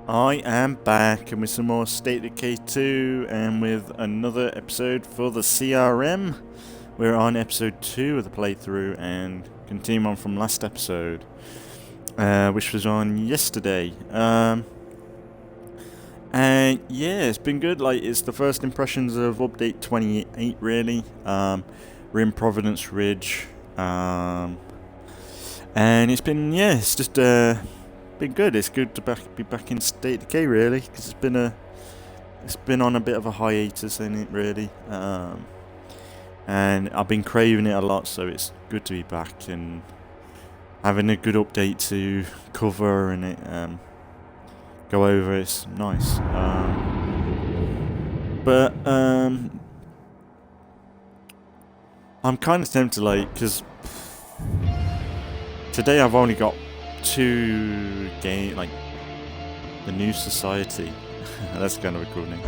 I am back and with some more State of Decay 2 and with another episode for the CRM. We're on episode 2 of the playthrough and continue on from last episode, which was on yesterday. And yeah, it's been good. Like, it's the first impressions of update 28 really. We're in Providence Ridge. And it's been, yeah, it's just been good. It's good to be back in State of Decay really, because it's been on a bit of a hiatus in it really, and I've been craving it a lot, so it's good to be back and having a good update to cover and it go over. It's nice, but I'm kind of tempted, like, because today I've only got 2 game, like the New Society. That's kind of a cool name.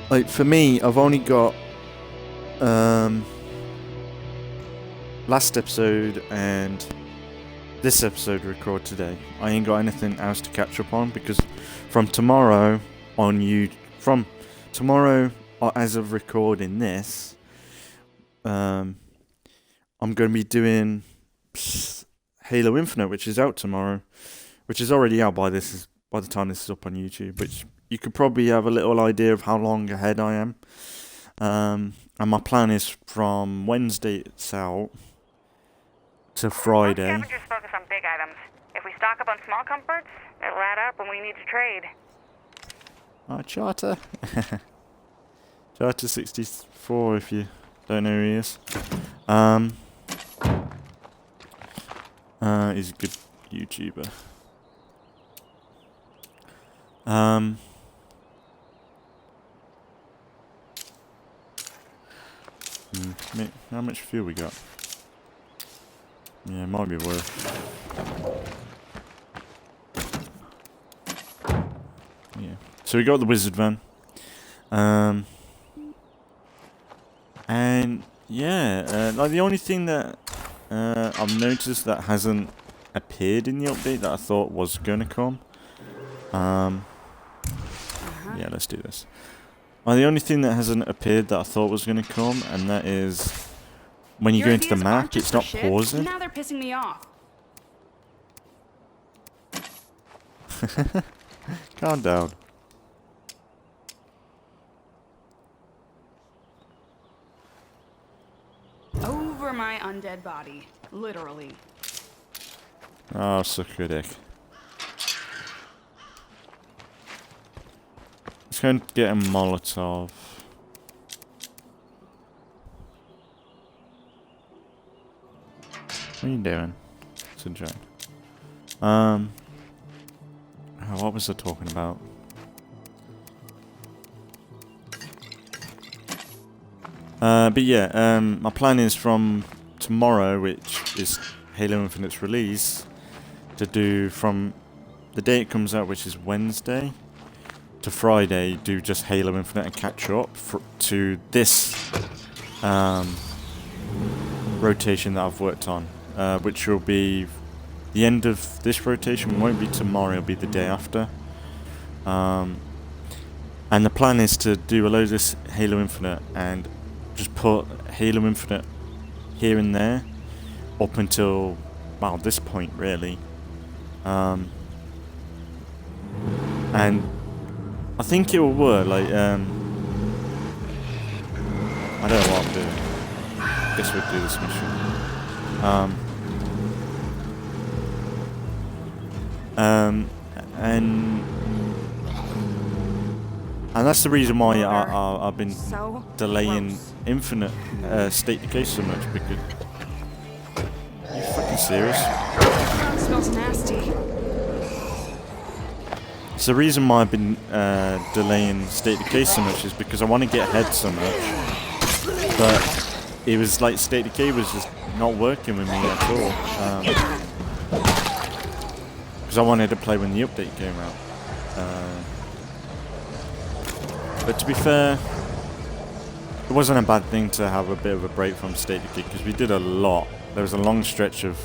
Like for me, I've only got last episode and this episode to record today. I ain't got anything else to catch up on because from tomorrow as of recording this, I'm going to be doing Halo Infinite, which is out tomorrow, which is already out by the time this is up on YouTube, which you could probably have a little idea of how long ahead I am. And my plan is from Wednesday it's out to Friday. Scavengers focus on big items. If we stock up on small comforts, it'll add up when we need to trade. Charter. Charter 64, if you don't know who he is. He's a good YouTuber. How much fuel we got? Yeah, it might be worth. Yeah. So we got the wizard van. And yeah, like the only thing that I've noticed that hasn't appeared in the update that I thought was gonna come. Yeah, let's do this. Well, the only thing that hasn't appeared that I thought was gonna come, and that is when you go into the map, it's not pausing. Now they're pissing me off. Calm down. Over my undead body, literally. Oh, suck a dick. Let's go and get a Molotov. What are you doing? It's a joke. What was I talking about? But yeah, my plan is from tomorrow, which is Halo Infinite's release, to do from the day it comes out, which is Wednesday, to Friday, do just Halo Infinite and catch up to this rotation that I've worked on, which will be the end of this rotation. Won't be tomorrow, it'll be the day after. And the plan is to do a load of this Halo Infinite and just put Halo Infinite here and there up until, well, this point really. And I think it will work. Like, I don't know what I'm doing. I guess we'll do this mission. And that's the reason why I've been delaying Infinite State of Decay so much, because... Are you fucking serious? It smells nasty. So the reason why I've been delaying State of Decay so much is because I want to get ahead so much, but it was like State of Decay was just not working with me at all, because I wanted to play when the update came out. But to be fair, it wasn't a bad thing to have a bit of a break from State of Decay, because we did a lot. There was a long stretch of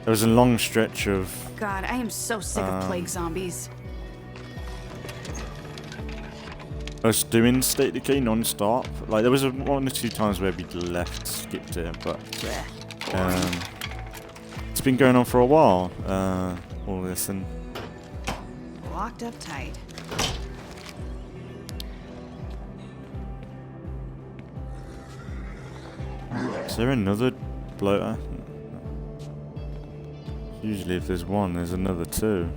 There was a long stretch of... God, I am so sick of plague zombies. us doing State Decay non-stop. Like, there was one or two times where we skipped it, but... it's been going on for a while, all this, and... Locked up tight. Is there another bloater? Usually if there's one, there's another two.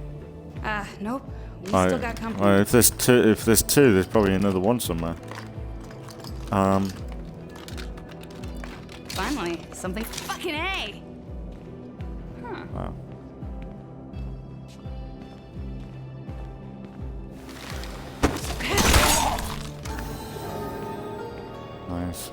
Nope. We still got company. If there's two, there's probably another one somewhere. Finally, something fucking A! Huh. Wow. Nice.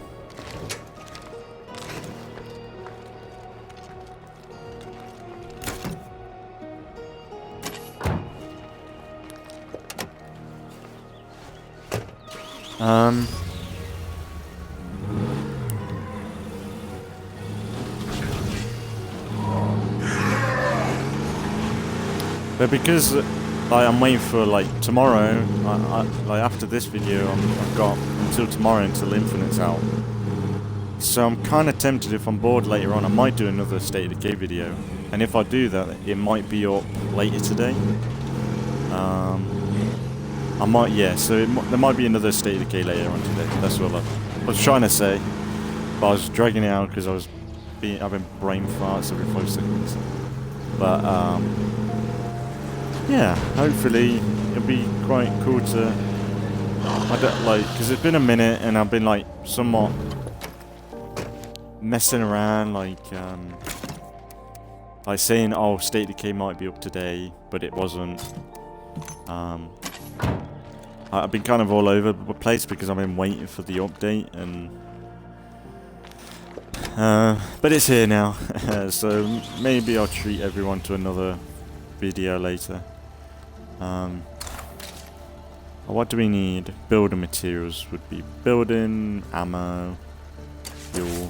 But because like, I'm waiting for like tomorrow, like after this video, I've got until tomorrow until Infinite's out. So I'm kind of tempted, if I'm bored later on, I might do another State of Decay video. And if I do that, it might be up later today. I might, yeah, so there might be another State of Decay later on today. That's what I was trying to say. But I was dragging it out because I was having brain farts every 5 seconds. But, yeah, hopefully it'll be quite cool to, I don't like, because it's been a minute and I've been like somewhat messing around, like saying, oh, State Decay might be up today, but it wasn't. I've been kind of all over the place because I've been waiting for the update, and but it's here now. So maybe I'll treat everyone to another video later. What do we need? Building materials would be building, ammo, fuel,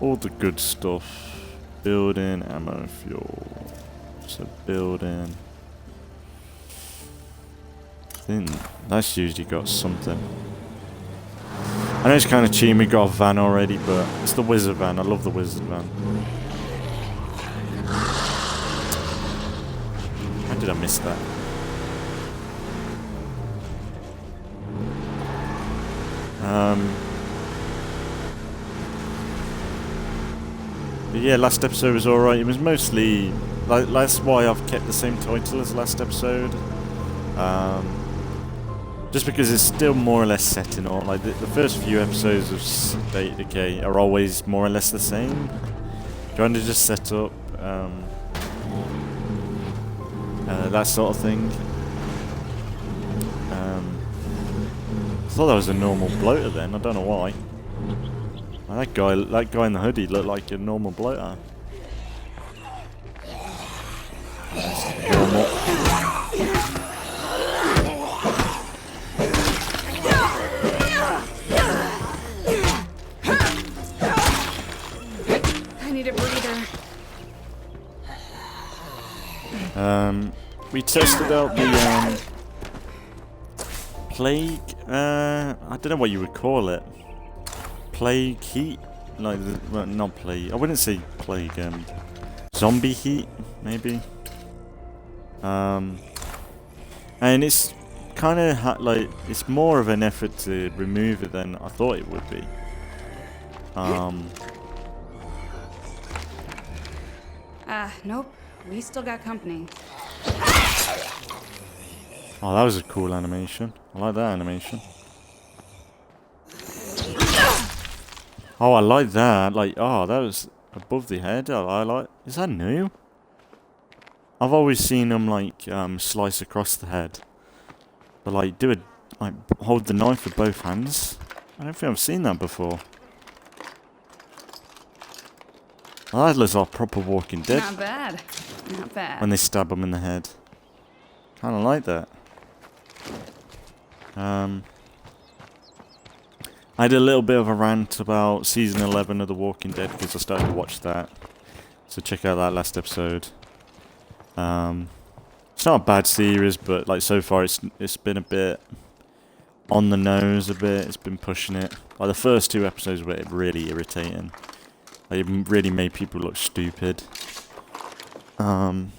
all the good stuff. Building, ammo, fuel. So building. I think that's usually got something. I know it's kind of cheap, we got a van already, but it's the wizard van. I love the wizard van. How did I miss that? But yeah, last episode was alright. It was mostly... like, that's why I've kept the same title as last episode. Just because it's still more or less set in all. Like, the first few episodes of State Decay are always more or less the same. Trying to just set up... that sort of thing. I thought that was a normal bloater then, I don't know why. That guy in the hoodie looked like a normal bloater. Normal. I need a breather. We tested out the plague, I don't know what you would call it. Plague heat? Like, well, not plague, I wouldn't say plague, zombie heat, maybe? And it's kind of like, it's more of an effort to remove it than I thought it would be. Nope. We still got company. Oh, that was a cool animation. I like that animation. Oh, I like that. Like, oh, that was above the head. I like... Is that new? I've always seen them, like, slice across the head. But, like, do it... Like, hold the knife with both hands. I don't think I've seen that before. Oh, that looks like proper Walking Dead. Not bad. Not bad. When they stab them in the head. Kind of like that. I had a little bit of a rant about season 11 of The Walking Dead because I started to watch that. So check out that last episode. It's not a bad series, but like so far it's been a bit on the nose a bit. It's been pushing it. Like the first 2 episodes were really irritating. Like, it really made people look stupid. I've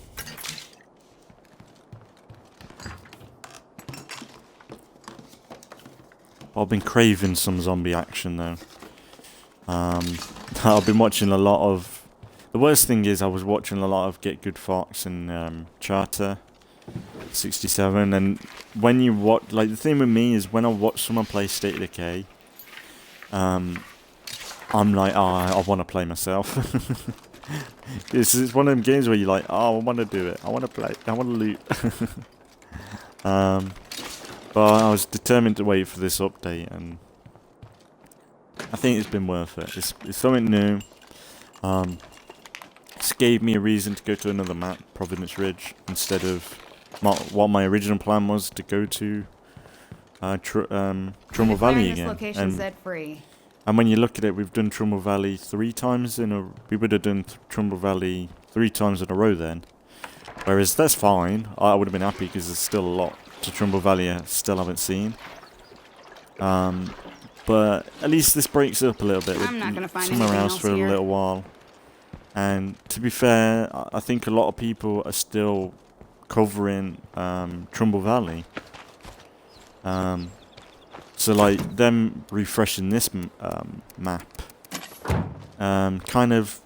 been craving some zombie action though. I've been watching a lot of... The worst thing is I was watching a lot of Get Good Fox and Charter 67, and when you watch... Like, the thing with me is when I watch someone play State of Decay, I'm like, oh, I want to play myself. It's one of them games where you're like, oh, I want to do it. I want to play. I want to loot. But I was determined to wait for this update, and I think it's been worth it. It's something new. It's gave me a reason to go to another map, Providence Ridge, instead of what my original plan was to go to Trumball Valley again. And when you look at it, we've done Trumball Valley 3 times in a... We would have done Trumball Valley 3 times in a row then. Whereas that's fine. I would have been happy because there's still a lot to Trumball Valley I still haven't seen. But at least this breaks it up a little bit. I'm not gonna find somewhere else for here. a little while. And to be fair, I think a lot of people are still covering Trumball Valley. So like them refreshing this map kind of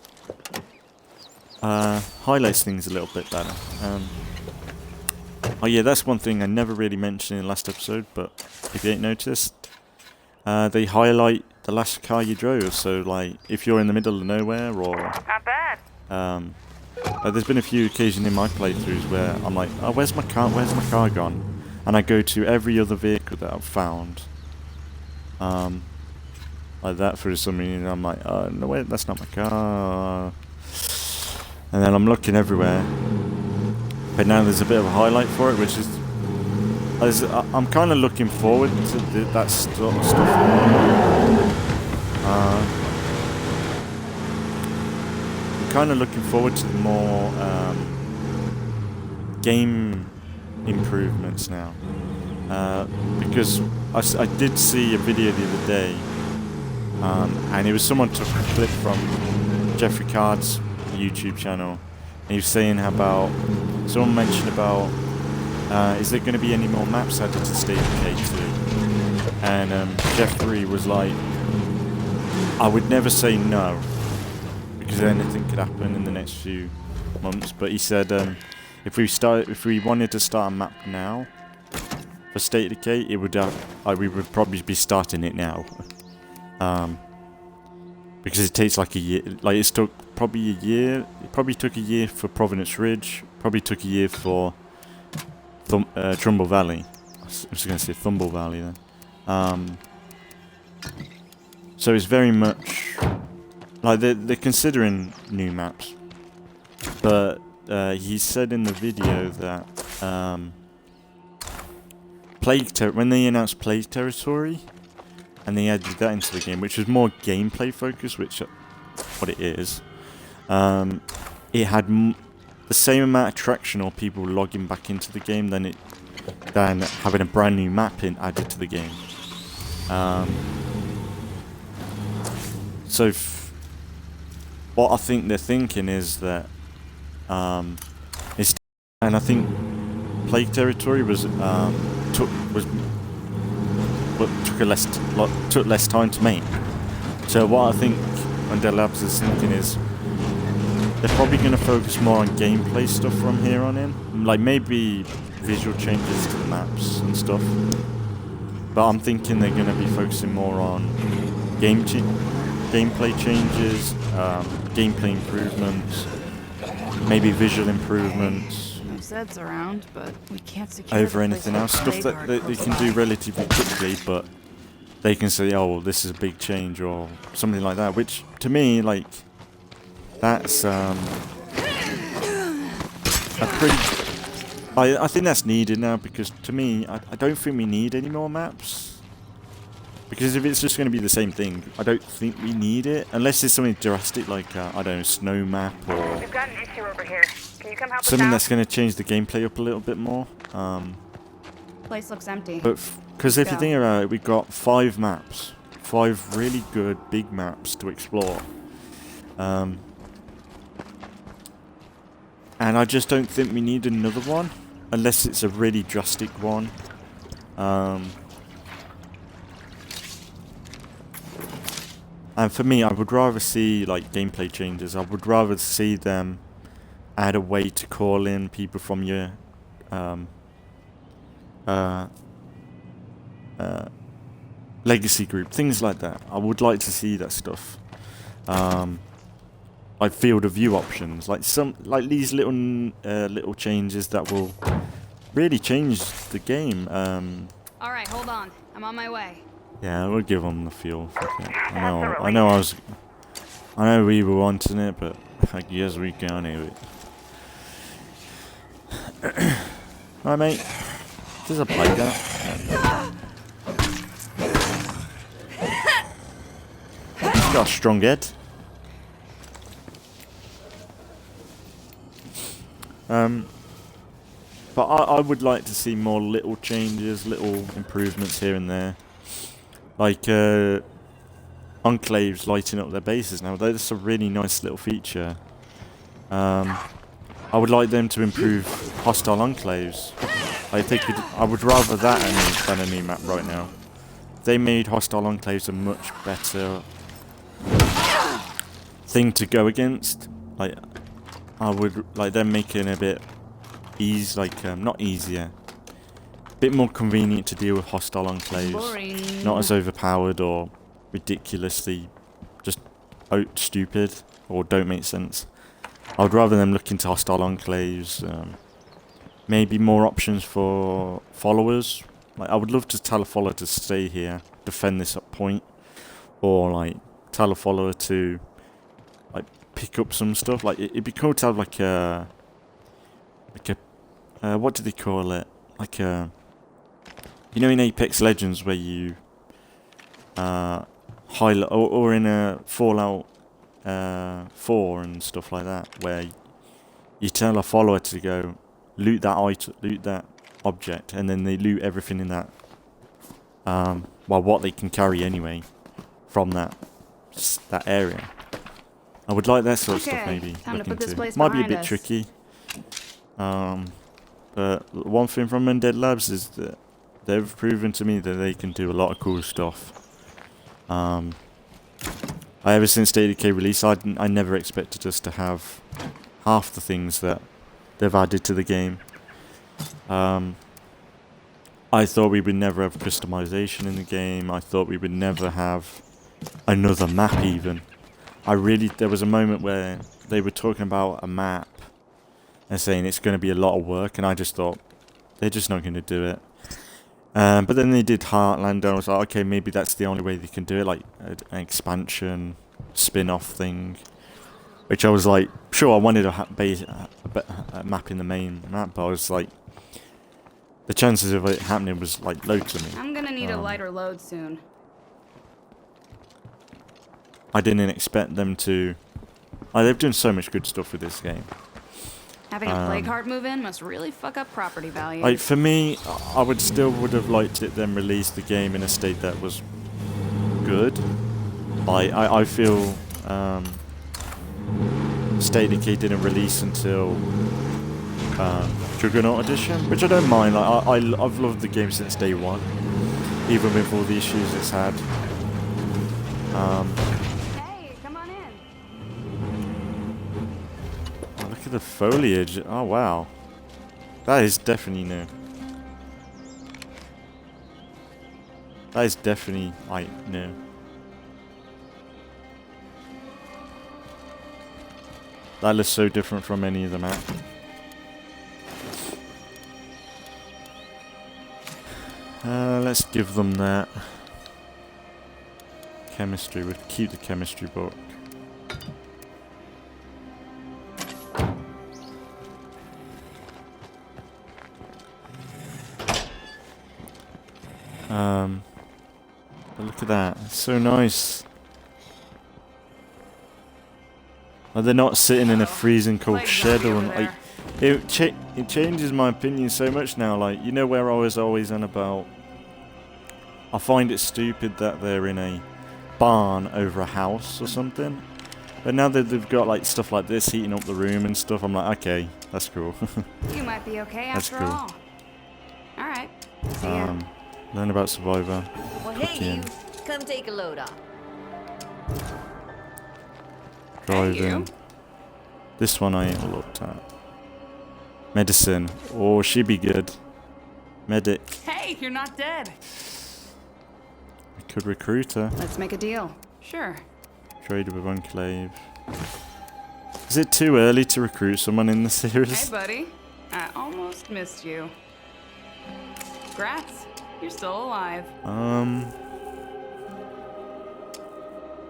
highlights things a little bit better. Oh yeah, that's one thing I never really mentioned in the last episode, but if you ain't noticed, they highlight the last car you drove. So like if you're in the middle of nowhere or... Not bad. There's been a few occasions in my playthroughs where I'm like, oh, where's my car gone? And I go to every other vehicle that I've found. Like that for some reason. I'm like, oh, no, wait, that's not my car. And then I'm looking everywhere. But now there's a bit of a highlight for it, which is... I'm kind of looking forward to that sort of stuff. I'm kind of looking forward to the more game improvements now. Because I did see a video the other day, and it was someone took a clip from Jeffrey Card's YouTube channel, and he was saying about... Someone mentioned about... is there going to be any more maps added to State of Decay 2? And Jeffrey was like, I would never say no, because anything could happen in the next few months. But he said, if we wanted to start a map now for State of Decay, it would we would probably be starting it now, because it takes like a year. Like it's took probably a year. It probably took a year for Providence Ridge. Probably took a year for Trumball Valley. I was going to say Thumble Valley then. So it's very much like they're considering new maps, but he said in the video that when they announced Plague Territory and they added that into the game, which was more gameplay focused, which what it is, it had the same amount of traction or people logging back into the game than having a brand new map added to the game. So what I think they're thinking is that and I think Plague Territory took less time to make. So what I think Undead Labs is thinking is they're probably going to focus more on gameplay stuff from here on in, like maybe visual changes to the maps and stuff. But I'm thinking they're going to be focusing more on gameplay changes, gameplay improvements, maybe visual improvements. No Zeds around, but we can't secure over anything else. Stuff that they can do relatively quickly, but they can say, "Oh, well, this is a big change" or something like that. Which to me, like, that's a pretty. I think that's needed now, because to me, I don't think we need any more maps. Because if it's just going to be the same thing, I don't think we need it. Unless it's something drastic like, I don't know, snow map or... We've got an issue over here. Can you come help us something out? that's going to change the gameplay up a little bit more. Place looks empty. But because if you think about it, we've got 5 maps. 5 really good big maps to explore. And I just don't think we need another one. Unless it's a really drastic one. And for me, I would rather see like gameplay changes. I would rather see them add a way to call in people from your legacy group, things like that. I would like to see that stuff. Like field of view options, like these little changes that will really change the game. All right, hold on. I'm on my way. Yeah, we'll give them the fuel. I know we were wanting it, but I guess we can't have it. Alright, mate. There's a pipe there. He's got a strong head. But I would like to see more little changes, little improvements here and there. Like, enclaves lighting up their bases now. That's a really nice little feature. I would like them to improve hostile enclaves. I would rather that than a new map right now. They made hostile enclaves a much better thing to go against. Like, I would like them making a bit not easier. Bit more convenient to deal with hostile enclaves. Boring. Not as overpowered or ridiculously just stupid or don't make sense. I would rather them look into hostile enclaves. Maybe more options for followers. Like, I would love to tell a follower to stay here, defend this up point, or like tell a follower to like pick up some stuff. Like it'd be cool to have like a what do they call it? Like a, you know, in Apex Legends where you highlight, or in a Fallout 4 and stuff like that, where you tell a follower to go loot that item, loot that object, and then they loot everything in that. Well, what they can carry anyway from that area. I would like that sort of stuff maybe. Time to put this place Might be a behind bit us. tricky. But one thing from Undead Labs is that they've proven to me that they can do a lot of cool stuff. Ever since Decay release, I never expected us to have half the things that they've added to the game. I thought we would never have customization in the game. I thought we would never have another map even. There was a moment where they were talking about a map and saying it's going to be a lot of work, and I just thought they're just not going to do it. But then they did Heartland, and I was like, okay, maybe that's the only way they can do it, like an expansion, spin-off thing. Which I was like, sure, I wanted a map in the main map, but I was like, the chances of it happening was like low to me. I'm gonna need a lighter load soon. I didn't expect them to. They've done so much good stuff with this game. Having a plague heart move in must really fuck up property value. Like, for me, I would have liked it then release the game in a state that was good. I feel State of Decay didn't release until Juggernaut Edition, which I don't mind. Like, I've loved the game since day one, even with all the issues it's had. Hey, come on in. Oh, look at the foliage. Oh wow, that is definitely new. That is definitely new. That looks so different from any of the map. Let's give them that. Chemistry, we'll keep the chemistry book. But look at So nice. Like they're not sitting in a freezing cold shed or like. It changes my opinion so much now. Like, you know where I was always on about. I find it stupid that they're in a barn over a house or something. But now that they've got like stuff like this heating up the room and stuff, I'm like, okay, that's cool. You might be okay after cool. all. All right. See ya. Learn about Survivor. Well, hey, you. Come take a load off. Driving. Hey, you. This one I ain't looked at. Medicine. Oh, she'd be good. Medic. Hey, you're not dead. I could recruit her. Let's make a deal. Sure. Trade with Enclave. Is it too early to recruit someone in the series? Hey, buddy. I almost missed you. Congrats. You're still alive.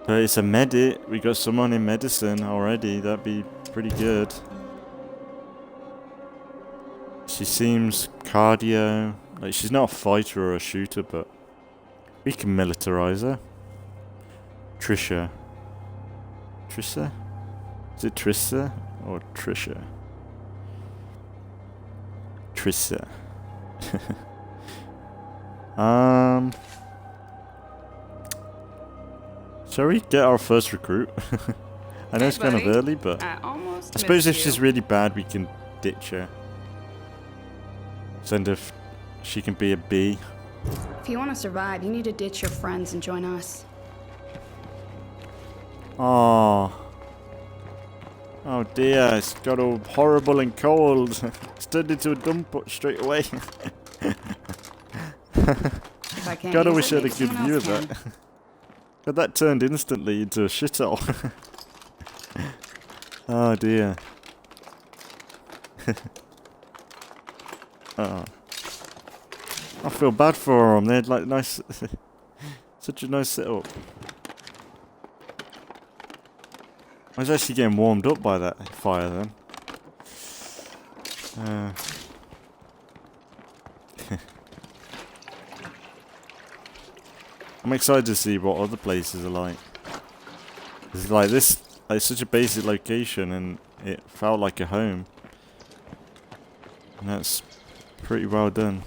But it's a medic. We got someone in medicine already. That'd be pretty good. She seems cardio. Like, she's not a fighter or a shooter, but we can militarize her. Trisha. Trissa? Is it Trissa or Trisha? Trissa. Shall we get our first recruit? I know it's kind of early, but I suppose if she's really bad, we can ditch her. Send her. She can be a B. If you want to survive, you need to ditch your friends and join us. Oh. Oh dear, it's got all horrible and cold. It's turned into a dump straight away. God, I wish I had a good view of that. God, that turned instantly into a shithole. Oh dear. Oh. I feel bad for them. They're like nice. Such a nice setup. I was actually getting warmed up by that fire then. I'm excited to see what other places are like. It's like this, like such a basic location, and it felt like a home. And that's pretty well done.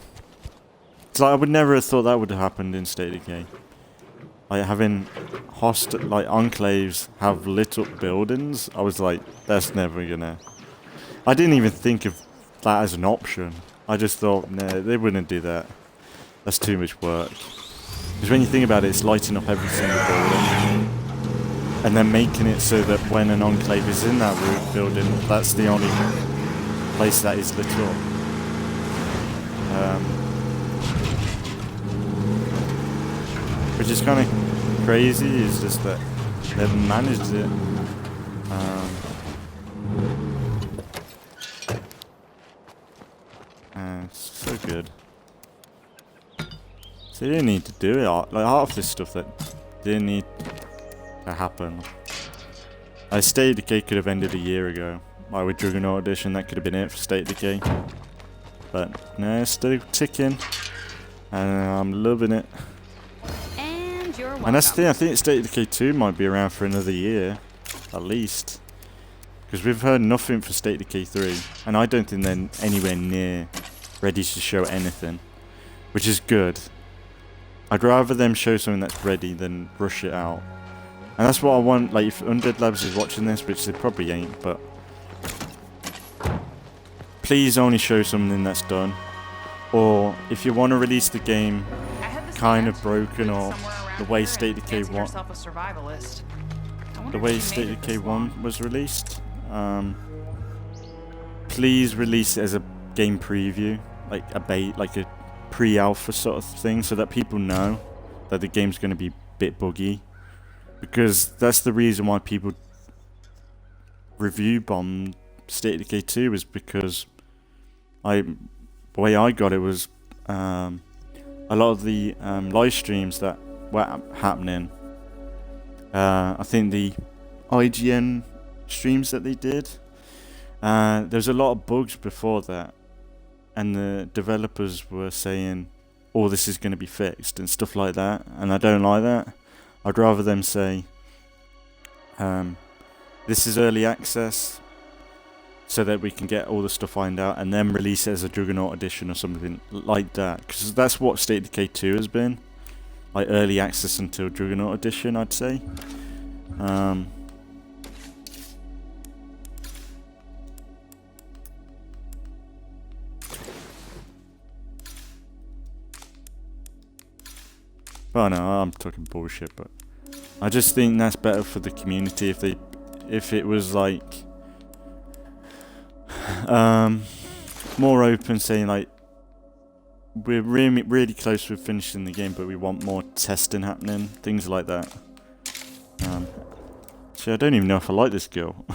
It's like I would never have thought that would have happened in State of Decay. Like having like enclaves have lit up buildings, I was like, that's never gonna. I didn't even think of that as an option. I just thought, no, they wouldn't do that. That's too much work. Because when you think about it, it's lighting up every single building, and then making it so that when an enclave is in that building, that's the only place that is lit up. Which is kind of crazy, is just that they've managed it. It's so good. So they didn't need to do it. Like half this stuff that didn't need to happen. Like State of Decay could have ended a year ago. Like with Juggernaut Edition, that could have been it for State of Decay. But no, it's still ticking. And I'm loving it. And that's the thing, I think State of Decay 2 might be around for another year, at least. Because we've heard nothing for State of Decay 3, and I don't think they're anywhere near ready to show anything, which is good. I'd rather them show something that's ready than rush it out. And that's what I want, like if Undead Labs is watching this, which they probably ain't, but please only show something that's done. Or if you want to release the game kind of broken, or the way State of Decay 1 was released, please release it as a game preview, like a pre-alpha sort of thing, so that people know that the game's going to be a bit buggy, because that's the reason why people review bombed State of Decay 2, is because the way I got it was a lot of the live streams that were happening. I think the IGN streams that they did, there was a lot of bugs before that, and the developers were saying, "Oh, this is going to be fixed" and stuff like that. And I don't like that. I'd rather them say, this is early access, so that we can get all the stuff ironed out, and then release it as a Juggernaut edition or something like that. Because that's what State of Decay 2 has been. Like early access until Juggernaut edition, I'd say. Oh no, I'm talking bullshit, but I just think that's better for the community if it was like more open, saying like we're really close with finishing the game, but we want more testing happening, things like that. See, I don't even know if I like this girl.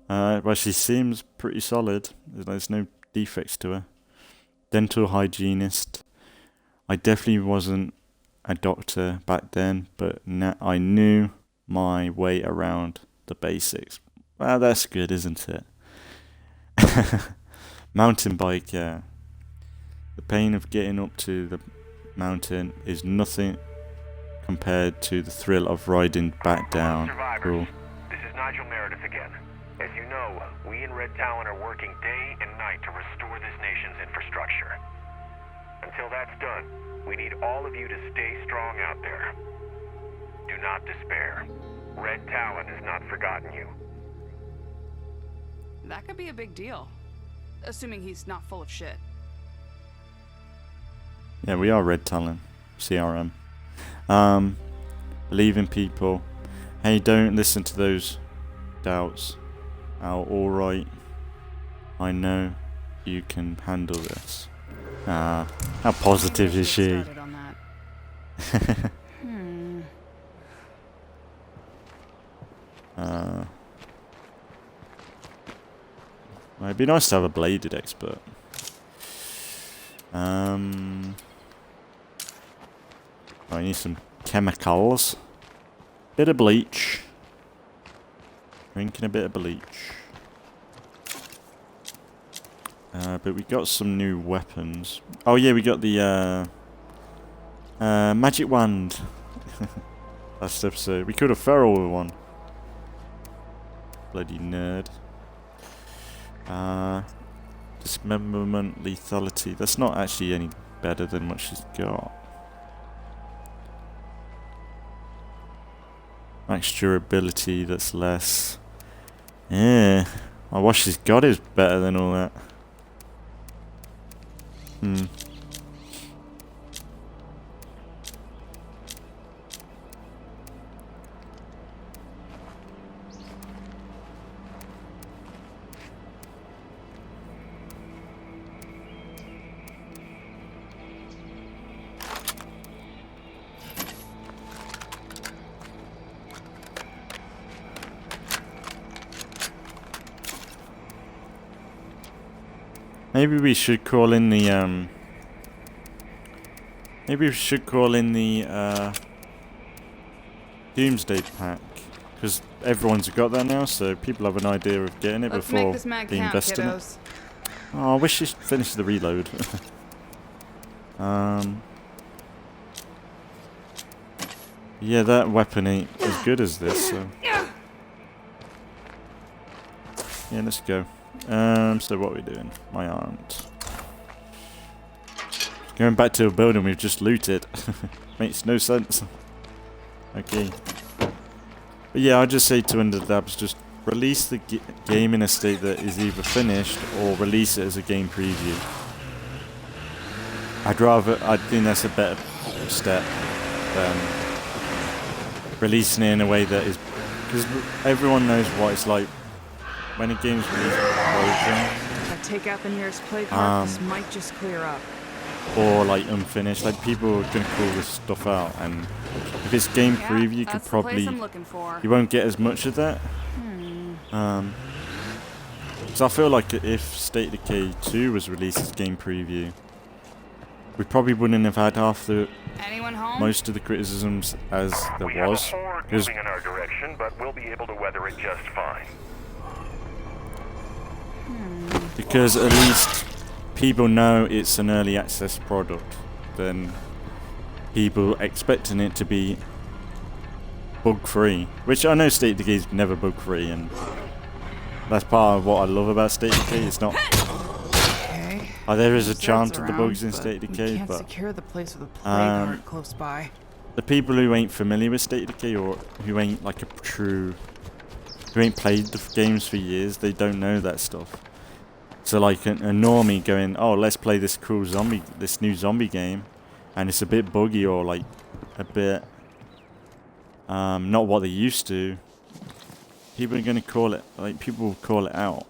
Well, she seems pretty solid. There's no defects to her. Dental hygienist. I definitely wasn't a doctor back then, but I knew my way around the basics. Well, that's good, isn't it? Mountain bike, yeah. The pain of getting up to the mountain is nothing compared to the thrill of riding back down. Cool. This is Nigel Meredith again. As you know, we in Red Talon are working day and night to restore this nation's infrastructure. Until that's done, we need all of you to stay strong out there. Do not despair. Red Talon has not forgotten you. That could be a big deal. Assuming he's not full of shit. Yeah, we are Red Talon. CRM. Believe in people. Hey, don't listen to those doubts. Alright. I know you can handle this. How positive is she? Well, it'd be nice to have a bladed expert. I need some chemicals. Bit of bleach. Drinking a bit of bleach. But we got some new weapons. Oh yeah, we got the magic wand. Last episode. We could have feral with one. Bloody nerd. Dismemberment, lethality. That's not actually any better than what she's got. Max durability, that's less. Yeah. What she's got is better than all that. Maybe we should call in the Doomsday pack, because everyone's got that now, so people have an idea of getting it before being invested in it. Oh, I wish she finished the reload. Yeah, that weapon ain't as good as this, so yeah, let's go. So what are we doing? My aunt. Going back to a building we've just looted. Makes no sense. Okay. But yeah, I'll just say to Undead, just release the game in a state that is either finished or release it as a game preview. I think that's a better step than releasing it in a way that is, because everyone knows what it's like when a game's released broken. If I take out the nearest plague mark, this might just clear up. Or like unfinished, like people are gonna call this stuff out, and if it's game preview, you could probably, you won't get as much of that. So I feel like if State of Decay 2 was released as game preview, we probably wouldn't have had most of the criticisms as there was. We have a horde moving in our direction, but we'll be able to weather it just fine. Because at least people know it's an early access product, then people expecting it to be bug-free, which I know State of Decay is never bug-free, and that's part of what I love about State of Decay. It's not. Okay. There is a Zed's charm to the around, bugs in but State of we Decay, can't but secure the place with a plague guard close by. the people who ain't familiar with State of Decay, or who ain't like who ain't played the games for years, they don't know that stuff. So like a normie going, oh, let's play this new zombie game, and it's a bit buggy or like a bit not what they used to. People are gonna call it, like, people will call it out,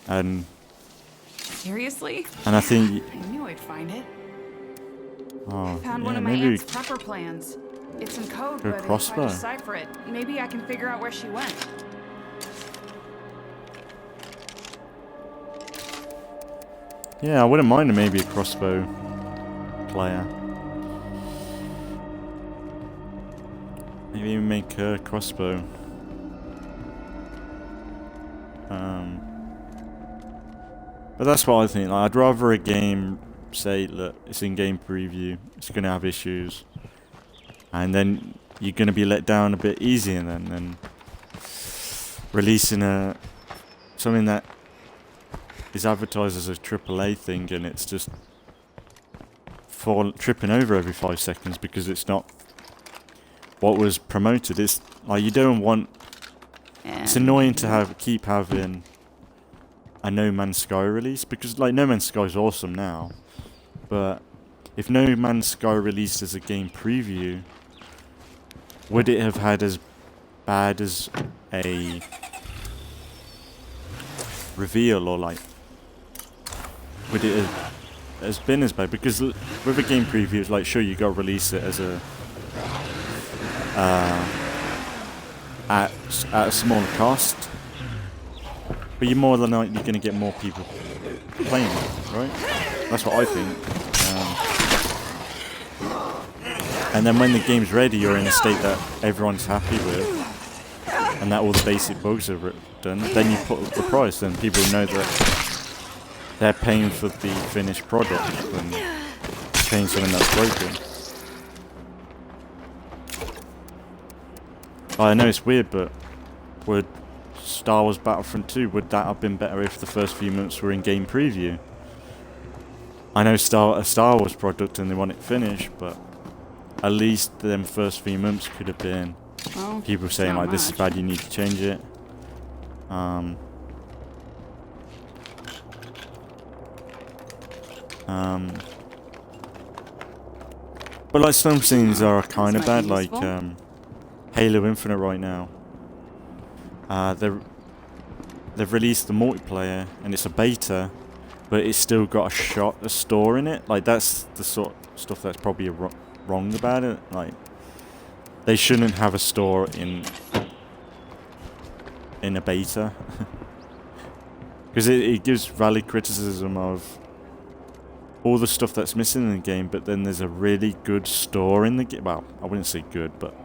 and Seriously? I think. I knew I'd find it. Oh, Found yeah, one of my maybe aunt's prepper plans. It's in code, Good but if crossbow. I decipher it, maybe I can figure out where she went. yeah, I wouldn't mind maybe a crossbow player. Maybe even make her a crossbow. But that's what I think. Like, I'd rather a game say, look, it's in game preview, it's gonna have issues, and then you're gonna be let down a bit easier than releasing something that is advertised as a AAA thing, and it's just tripping over every 5 seconds because it's not what was promoted. It's like you don't want. It's annoying to keep having a No Man's Sky release, because like No Man's Sky is awesome now, but if No Man's Sky released as a game preview, would it have had as bad as a reveal, or like would it have been as bad? Because with a game preview, it's like, sure, you got to release it as a at a smaller cost, but you're more than likely going to get more people playing it, right? That's what I think. And then when the game's ready, you're in a state that everyone's happy with, and that all the basic bugs are done. Then you put up the price, and people know that they're paying for the finished product and paying something that's broken. I know it's weird, but would Star Wars Battlefront 2, would that have been better if the first few months were in game preview? I know a Star Wars product and they want it finished, but at least them first few months could have been people saying like, this is bad, you need to change it. But like some things are kind of bad, like Halo Infinite right now. They've released the multiplayer and it's a beta, but it's still got a store in it. Like, that's the sort of stuff that's probably wrong about it. Like, they shouldn't have a store in a beta, because it gives valid criticism of all the stuff that's missing in the game. But then there's a really good store in the game. Well, I wouldn't say good, but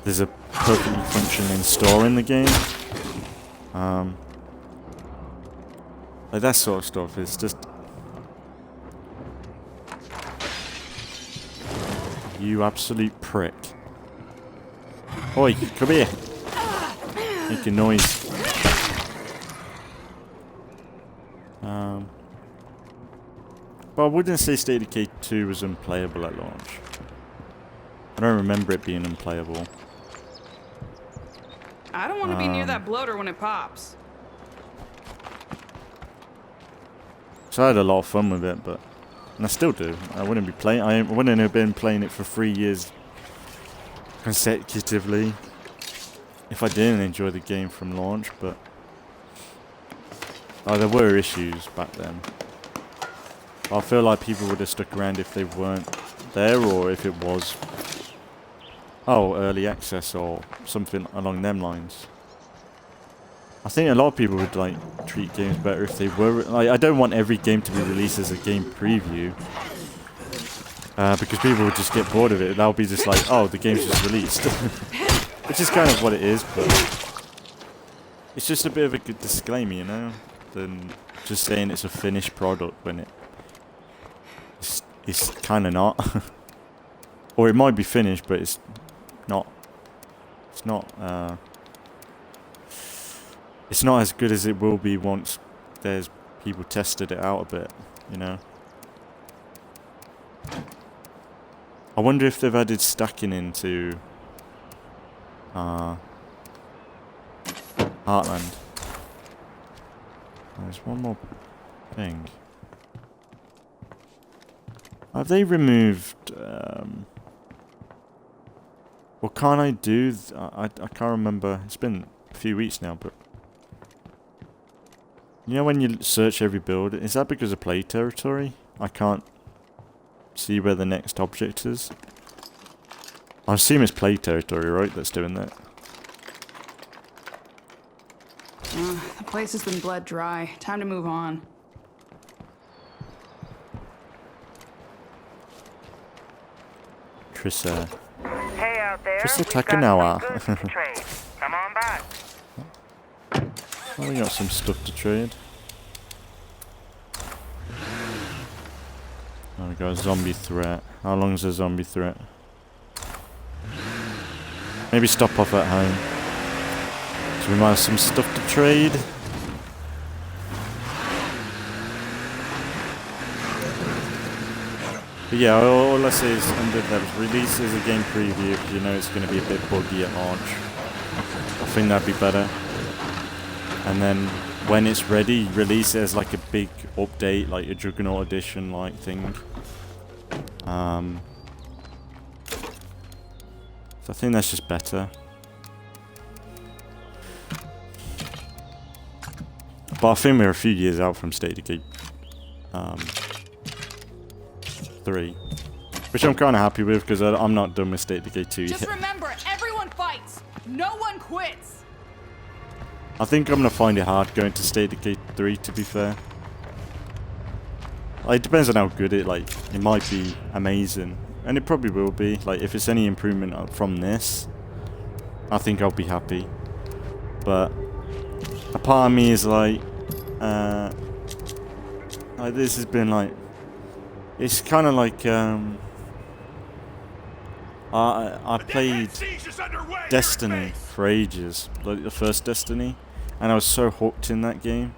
there's a perfectly functioning store in the game. Like, that sort of stuff is just... You absolute prick. Oi, come here. Make a noise. But I wouldn't say State of Decay 2 was unplayable at launch. I don't remember it being unplayable. I don't want to be near that bloater when it pops. So I had a lot of fun with it, and I still do. I wouldn't have been playing it for 3 years consecutively if I didn't enjoy the game from launch. But there were issues back then. I feel like people would have stuck around if they weren't there, or if it was early access or something along them lines. I think a lot of people would like treat games better if they were. Like, I don't want every game to be released as a game preview, because people would just get bored of it. They'll be just like, oh, the game's just released, which is kind of what it is. But it's just a bit of a good disclaimer, you know, than just saying it's a finished product when it's kind of not. Or it might be finished, but it's not. It's not as good as it will be once there's people tested it out a bit, you know. I wonder if they've added stacking into Heartland. There's one more thing. Have they removed? What can I do? I can't remember. It's been a few weeks now, but you know when you search every build, is that because of play territory? I can't see where the next object is. I assume it's play territory, right? That's doing that. The place has been bled dry. Time to move on. Trissa. Hey out there. Trissa We've got Takanawa. some goods to trade. Come on by. Well, we got some stuff to trade. Oh, we got a zombie threat. How long is a zombie threat? Maybe stop off at home. So we might have some stuff to trade. But yeah, all I say is Undead Levels release as a game preview because you know it's going to be a bit buggy at launch. I think that'd be better. And then when it's ready, release it as like a big update, like a Juggernaut edition like thing. So I think that's just better. But I think we're a few years out from State of Decay 3. Which I'm kind of happy with because I'm not done with State of Decay 2 Just yet. remember, everyone fights. No one quits. I think I'm going to find it hard going to State of Decay 3, to be fair. Like, it depends on how good it, like, it might be amazing. And it probably will be. Like, if it's any improvement from this, I think I'll be happy. But a part of me is like this has been like, it's kind of like, I played Destiny for ages, like the first Destiny, and I was so hooked in that game.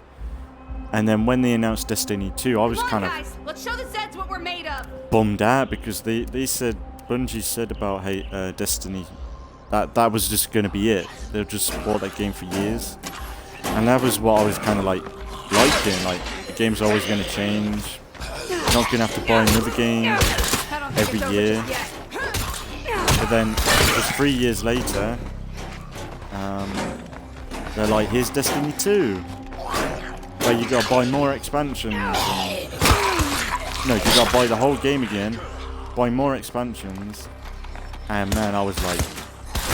And then when they announced Destiny 2, I was kind of Guys, let's show the Zeds what we're made of. bummed out because they said, Bungie said about Destiny, that was just going to be it. They've just support that game for years. And that was what I was kind of like liking. Like, the game's always going to change. You're not going to have to buy another game every year. But then, just 3 years later, they're like, here's Destiny 2. But you got to buy more expansions. No, you got to buy the whole game again. Buy more expansions. And man, I was like,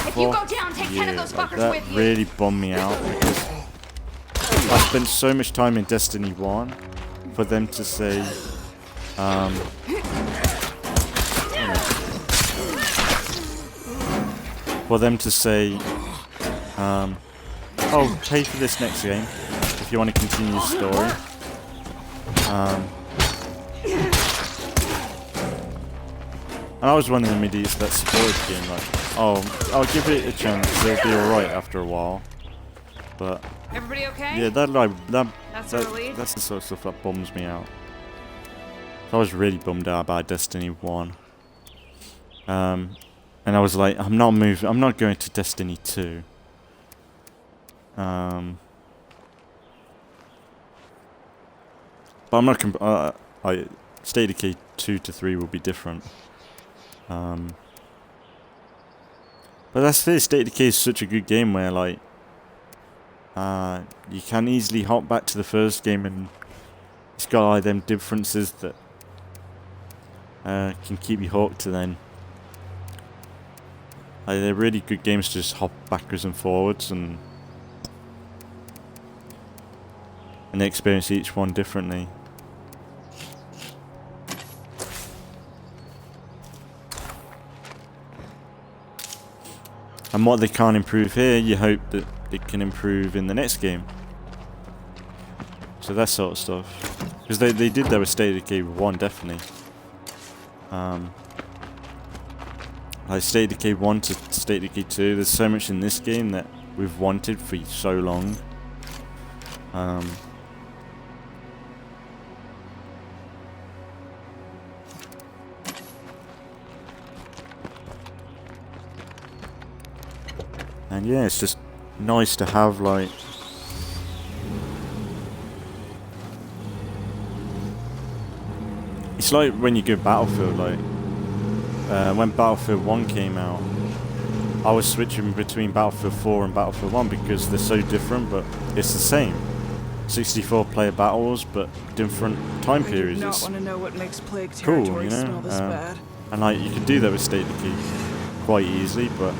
If you go down, take 10 of those fuckers that with you. really bummed me out because I spent so much time in Destiny 1 for them to say, oh, pay for this next game if you want to continue the story. And I was one of them idiots that supported the game, like, oh, I'll give it a chance, it'll be alright after a while. But Everybody okay? yeah, That's a relief. that's the sort of stuff that bums me out. I was really bummed out about Destiny 1. And I was like, I'm not going to Destiny 2. But I'm not State of Decay 2 to 3 will be different. But that's it. State of Decay is such a good game where, like, you can easily hop back to the first game, and it's got like them differences that can keep you hooked. And then they're really good games to just hop backwards and forwards, and experience each one differently. And what they can't improve here, you hope that it can improve in the next game. So that sort of stuff. Because they did that with State of Decay 1, definitely. like State of Decay 1 to State of Decay 2. There's so much in this game that we've wanted for so long. And yeah, it's just nice to have like it's like when you go Battlefield, like when Battlefield 1 came out, I was switching between Battlefield 4 and Battlefield 1 because they're so different, but it's the same. 64 player battles, but different time periods. I do not want to know what makes Plague territory smell this bad. And like you can do that with State of Decay quite easily, but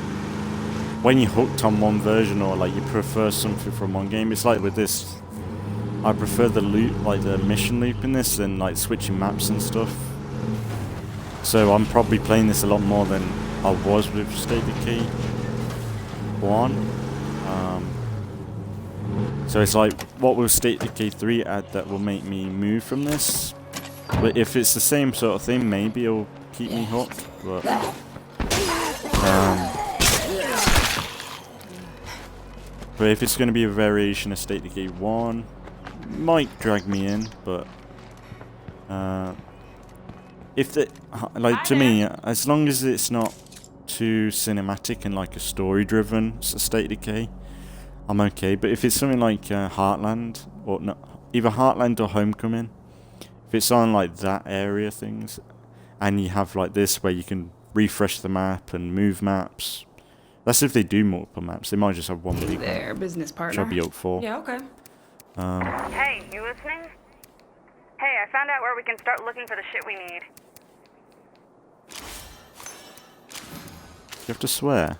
when you're hooked on one version or like you prefer something from one game, it's like with this, I prefer the loop, like the mission loop in this, than like switching maps and stuff. So I'm probably playing this a lot more than I was with State of Decay 1. So it's like, what will State of Decay 3 add that will make me move from this? But if it's the same sort of thing, maybe it'll keep me hooked. But if it's going to be a variation of State of Decay 1, might drag me in, but if the like to me, as long as it's not too cinematic and like a story-driven State of Decay, I'm okay. But if it's something like Heartland, or no, either Heartland or Homecoming, if it's on like that area things, and you have like this where you can refresh the map and move maps. That's if they do multiple maps. They might just have one big Their business partner. which I'd be up for. Yeah, okay. Hey, you listening? Hey, I found out where we can start looking for the shit we need. You have to swear.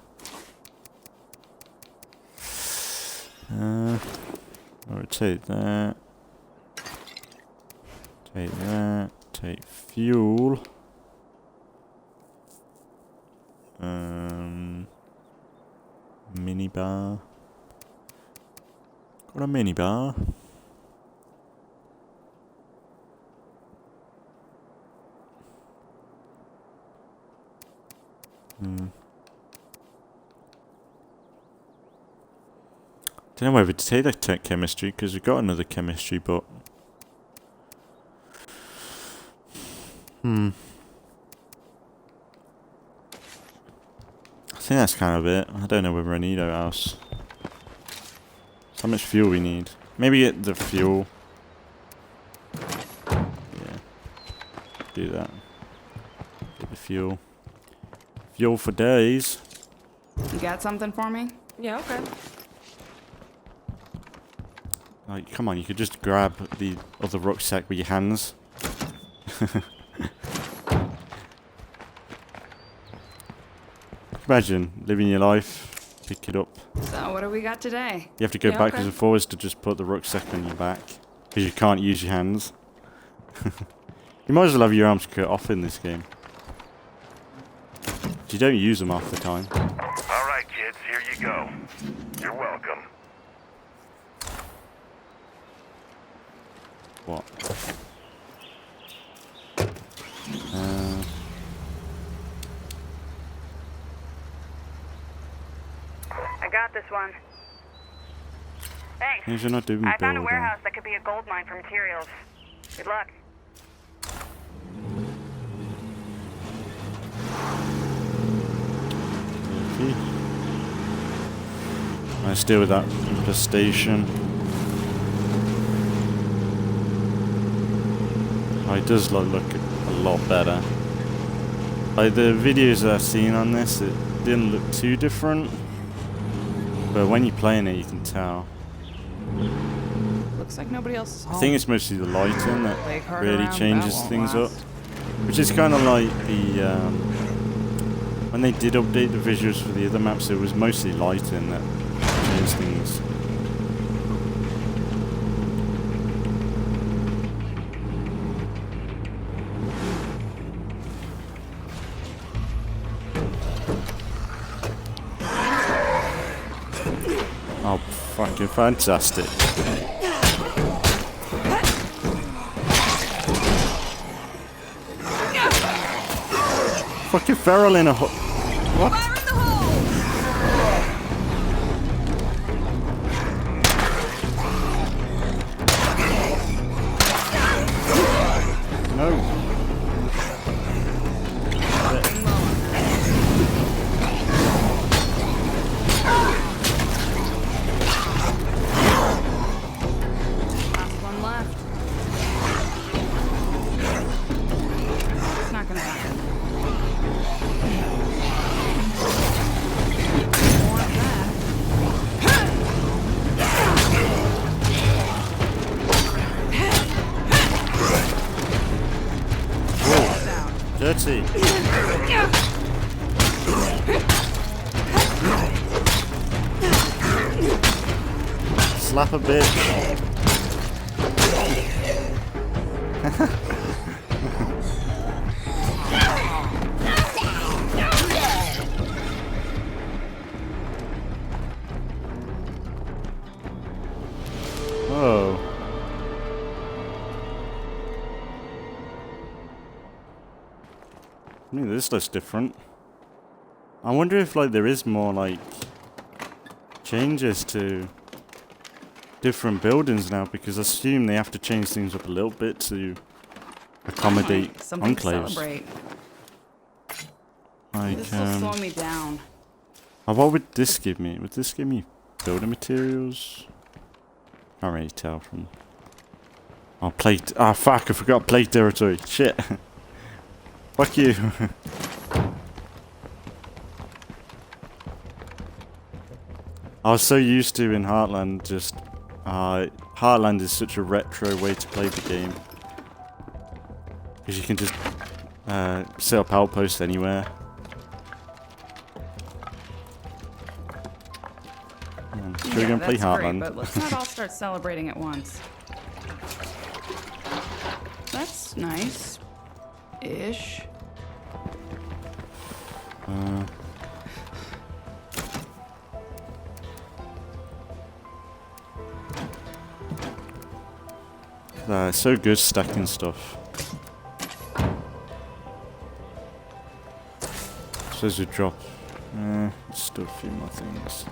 Alright, take that. Take that. Take fuel. Minibar. Got a minibar. Don't know whether to take that tech chemistry because we've got another chemistry, but I think that's kind of it. I don't know whether I need our else. So how much fuel we need? Maybe get the fuel. Yeah. Do that. Get the fuel. Fuel for days. You got something for me? Yeah, okay. Like, come on, you could just grab the other rucksack with your hands. Imagine living your life, pick it up. So what do we got today? You have to go backwards and forwards to just put the rucksack on your back because you can't use your hands. You might as well have your arms cut off in this game. You don't use them half the time. Alright, kids, here you go. You're welcome. What? I got this one. Thanks. Things you're not doing. I found a warehouse that could be a gold mine for materials. Good luck. Let's deal with that infestation. Oh, it does look a lot better. Like the videos that I've seen on this, it didn't look too different. But when you're playing it, you can tell. Looks like nobody else is home. I think it's mostly the lighting that Lake hard really around, changes that won't things up. last. Which is kind of like the when they did update the visuals for the other maps, it was mostly lighting that changed things. Oh, fucking fantastic. Fucking feral in a What? Fire in the hole! No. Last one left. It's not gonna happen. More of that. Dirty. Slap a bitch. Oh. I mean, this looks different. I wonder if like there is more like changes to different buildings now, because I assume they have to change things up a little bit to accommodate Something to enclaves. celebrate. Like, This will slow me down. what would this give me? Would this give me building materials? Can't really tell from. Oh, plate. Ah, fuck! I forgot plate territory. Shit. Fuck you. I was so used to in Heartland, just Heartland is such a retro way to play the game, because you can just set up outposts anywhere. Should we go and play that's Heartland? great, but let's not all start celebrating at once. That's nice. Ish. It's so good stacking stuff. Suppose we drop. Still a few more things.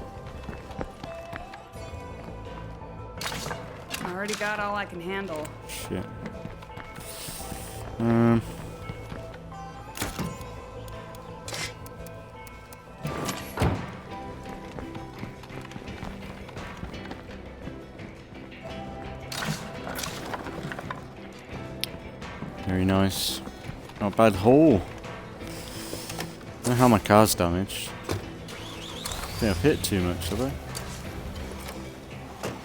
I already got all I can handle. Shit. Very nice. Not a bad haul. I don't know how my car's damaged. I think I've hit too much, have I?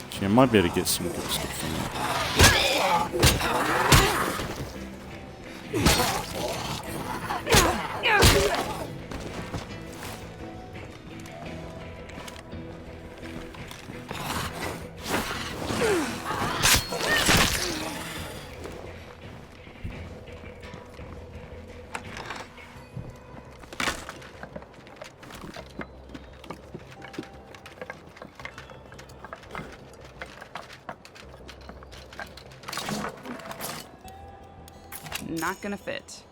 Actually, I might be able to get some good stuff from Not gonna fit.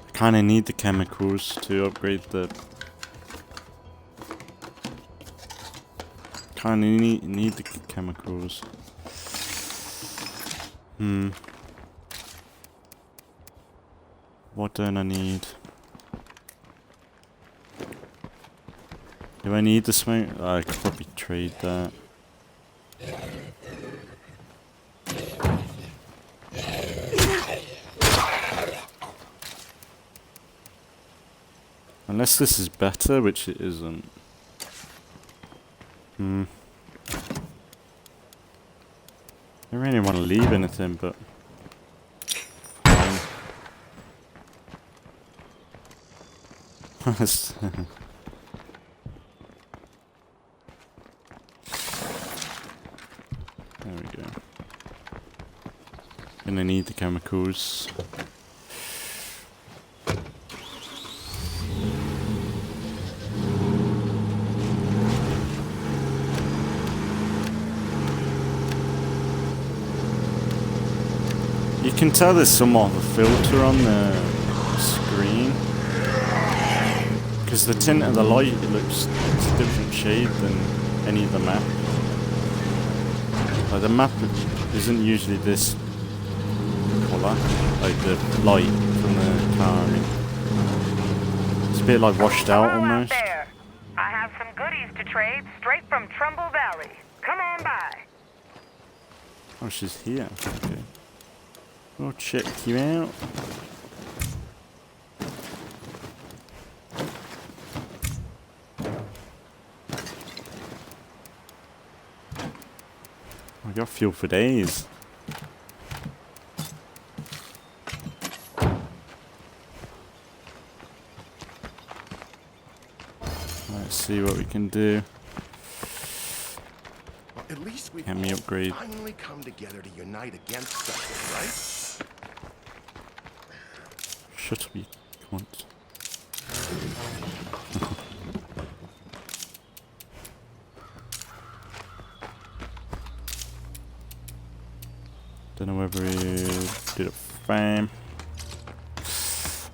I kinda need the chemicals to upgrade the... Kinda need the chemicals. What don't I need? Do I need the smoke? I could probably trade that. Unless this is better, which it isn't. I don't really want to leave anything, but... fine. There we go. Gonna need the chemicals. You can tell there's somewhat of a filter on the screen. because the tint of the light, it looks it's a different shade than any of the map. Like the map isn't usually this colour, like the light from the car. I mean, it's a bit like washed out Hello almost. Out there. I have some goodies to trade straight from Trumball Valley. Come on by. Oh, she's here. Okay. I'll check you out. I got fuel for days. Let's see what we can do. At least we Can we upgrade? finally come together to unite against something, right? Shut up, you cunt. Don't know whether he did a fame.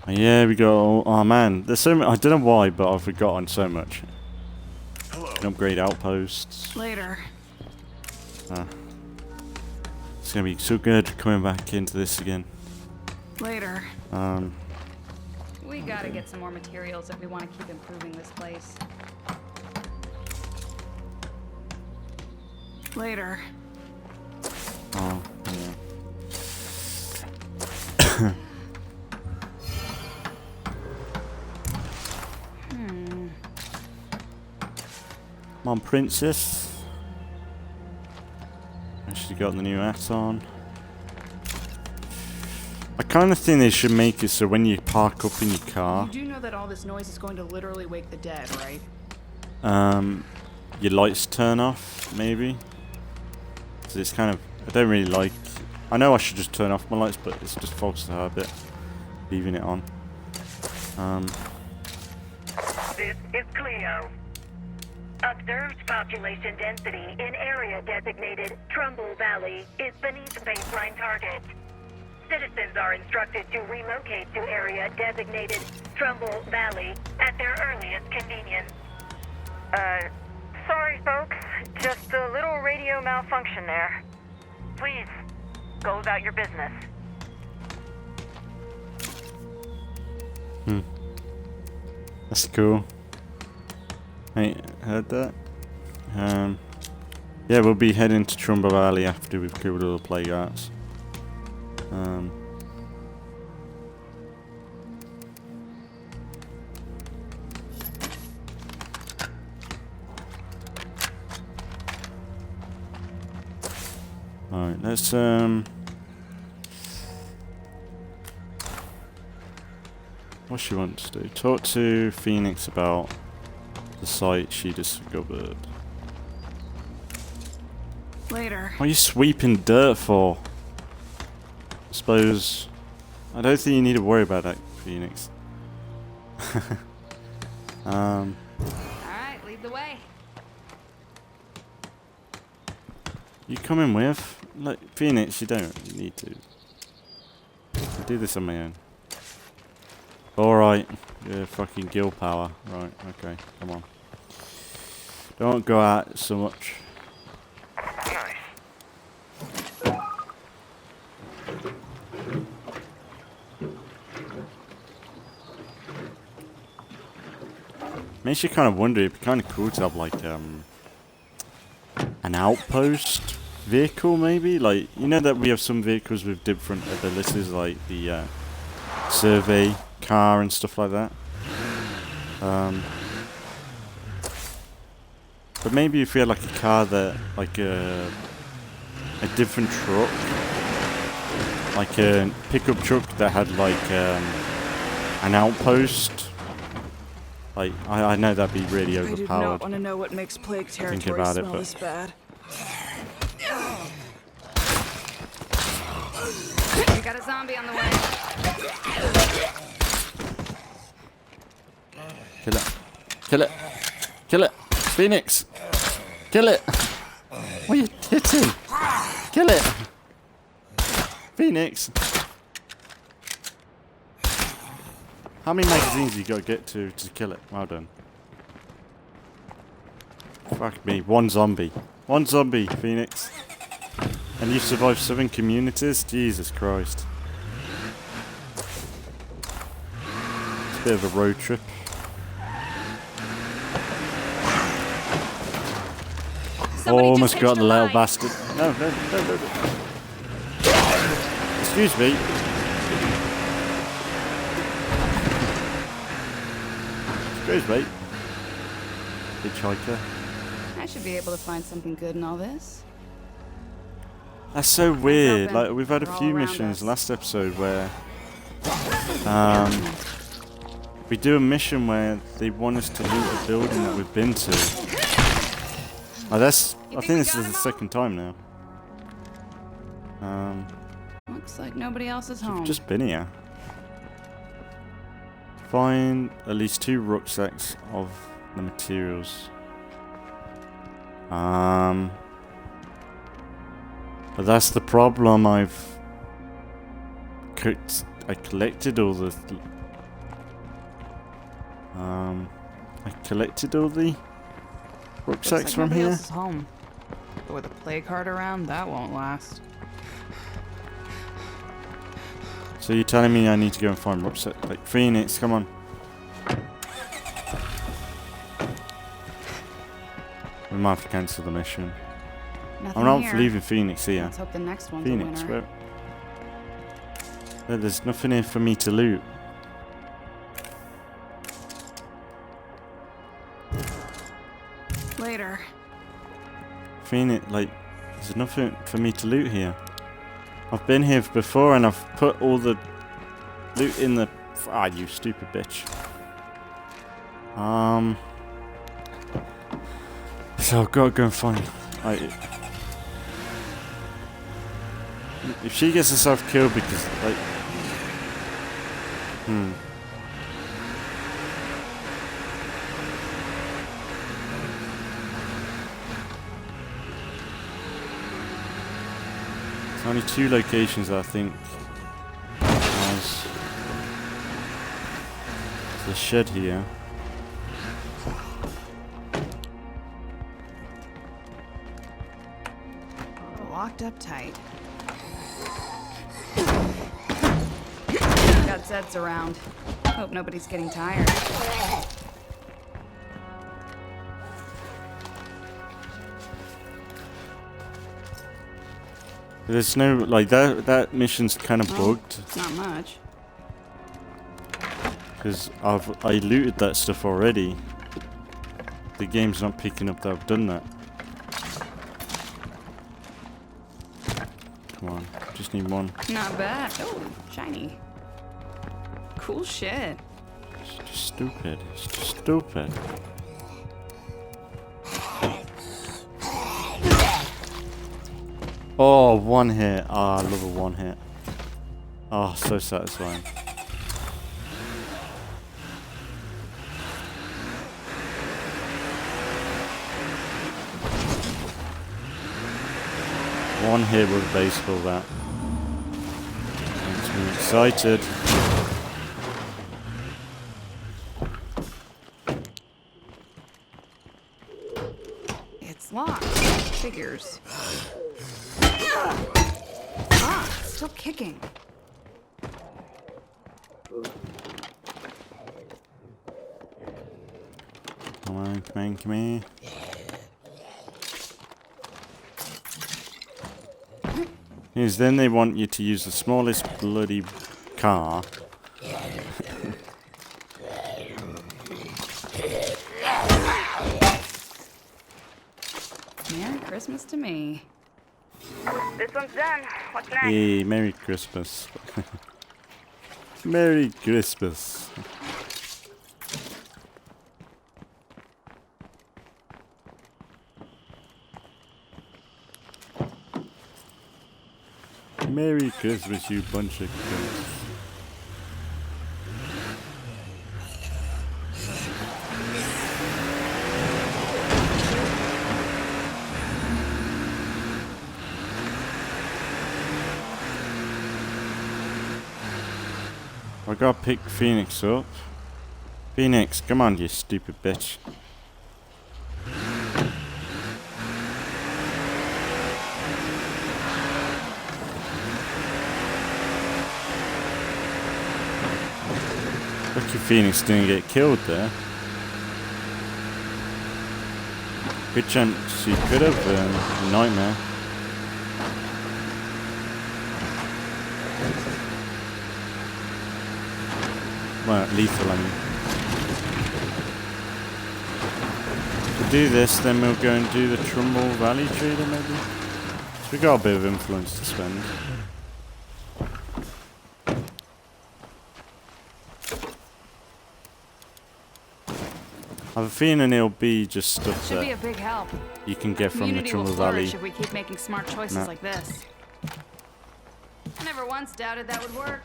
Oh, yeah, we go. Oh man, there's so much. I don't know why, but I've forgotten so much. Hello. Can upgrade outposts. Later. It's gonna be so good coming back into this again. Later. We gotta get some more materials if we want to keep improving this place. Later. Oh, yeah. Come on, princess. Actually got the new hat on. I kind of think they should make it so when you park up in your car, You do know that all this noise is going to literally wake the dead, right? your lights turn off, maybe. So it's kind of, I don't really like, I know I should just turn off my lights, but it's just false to habit, leaving it on. This is Cleo. Observed population density in area designated Trumball Valley is beneath baseline target. Citizens are instructed to relocate to area designated Trumball Valley at their earliest convenience. Sorry folks, just a little radio malfunction there. Please, go about your business. That's cool. Hey, heard that? Yeah, we'll be heading to Trumball Valley after we've killed all the plague arts. Alright, let's what she wants to do? Talk to Phoenix about the site she discovered. Later. What are you sweeping dirt for? I suppose I don't think you need to worry about that, Phoenix. Alright, lead the way. You coming with? Like, Phoenix, you don't need to. I do this on my own. Alright, yeah, fucking gill power. Right, okay, come on. Don't go out so much. Nice. Makes you kind of wonder, it'd be kind of cool to have like an outpost vehicle maybe? Like, you know that we have some vehicles with different abilities, like the survey car and stuff like that. But maybe if we had like a car that, like a different truck, like a pickup truck that had like an outpost. Like, I know that'd be really I do not overpowered. want to know what makes plague Think territory about it, smell but- this bad. We got a zombie on the way. Kill it. Kill it. Kill it. Phoenix. Kill it. What are you hitting? Kill it. Phoenix. How many magazines you got to get to kill it? Well done. Fuck me. One zombie. One zombie, Phoenix. And you survived 7 communities? Jesus Christ. It's a bit of a road trip. Somebody Almost just got hitched the a little ride. bastard. No. Excuse me. Excuse me. Hitchhiker. I should be able to find something good in all this. That's so weird. open. Like, we've had a They're all few around missions us. last episode where we do a mission where they want us to loot a building that we've been to. Oh, that's. I think this is the second time now. Looks like nobody else is We've home. just been here. Find at least 2 rucksacks of the materials. But that's the problem. I collected all the. I collected all the rucksacks Looks like from nobody here. else is home. But with a plague heart around, that won't last. So you're telling me I need to go and find rucksack? Like Phoenix, come on. We might have to cancel the mission. Nothing I'm not here. leaving Phoenix here. Let's hope the next one's Phoenix, a winner. there's nothing here for me to loot. Later. Phoenix, like, there's nothing for me to loot here. I've been here before and I've put all the loot in the. Ah, you stupid bitch. So I've got to go and find. If she gets herself killed because, like. There's only 2 locations that I think has the shed here. Locked up tight. Got Zeds around. Hope nobody's getting tired. There's no, like, that mission's kind of bugged. Not much. Because I looted that stuff already. The game's not picking up that I've done that. Come on, just need one. Not bad. Oh, shiny. Cool shit. It's just stupid. It's just stupid. Oh, 1 hit. Ah, I love a 1 hit. Oh, so satisfying. One hit with a baseball bat. Makes me excited. It's locked. Figures. Ah, it's still kicking. Come on, come on, come on. Is then they want you to use the smallest bloody car. Merry Christmas to me. This one's done. What's next? Hey, Merry Christmas. Merry Christmas. Merry Christmas, you bunch of cunts. I gotta pick Phoenix up. Phoenix, come on, you stupid bitch. Lucky Phoenix didn't get killed there. Good chance he could have. A nightmare. Well, lethal, I mean. To do this, then we'll go and do the Trumball Valley trader, maybe? So we got a bit of influence to spend. I have a feeling it'll be just stuff Should be a that big help. you can get from the Community will Trumball Valley. flourish if we keep making smart choices like this. I never once doubted that would work.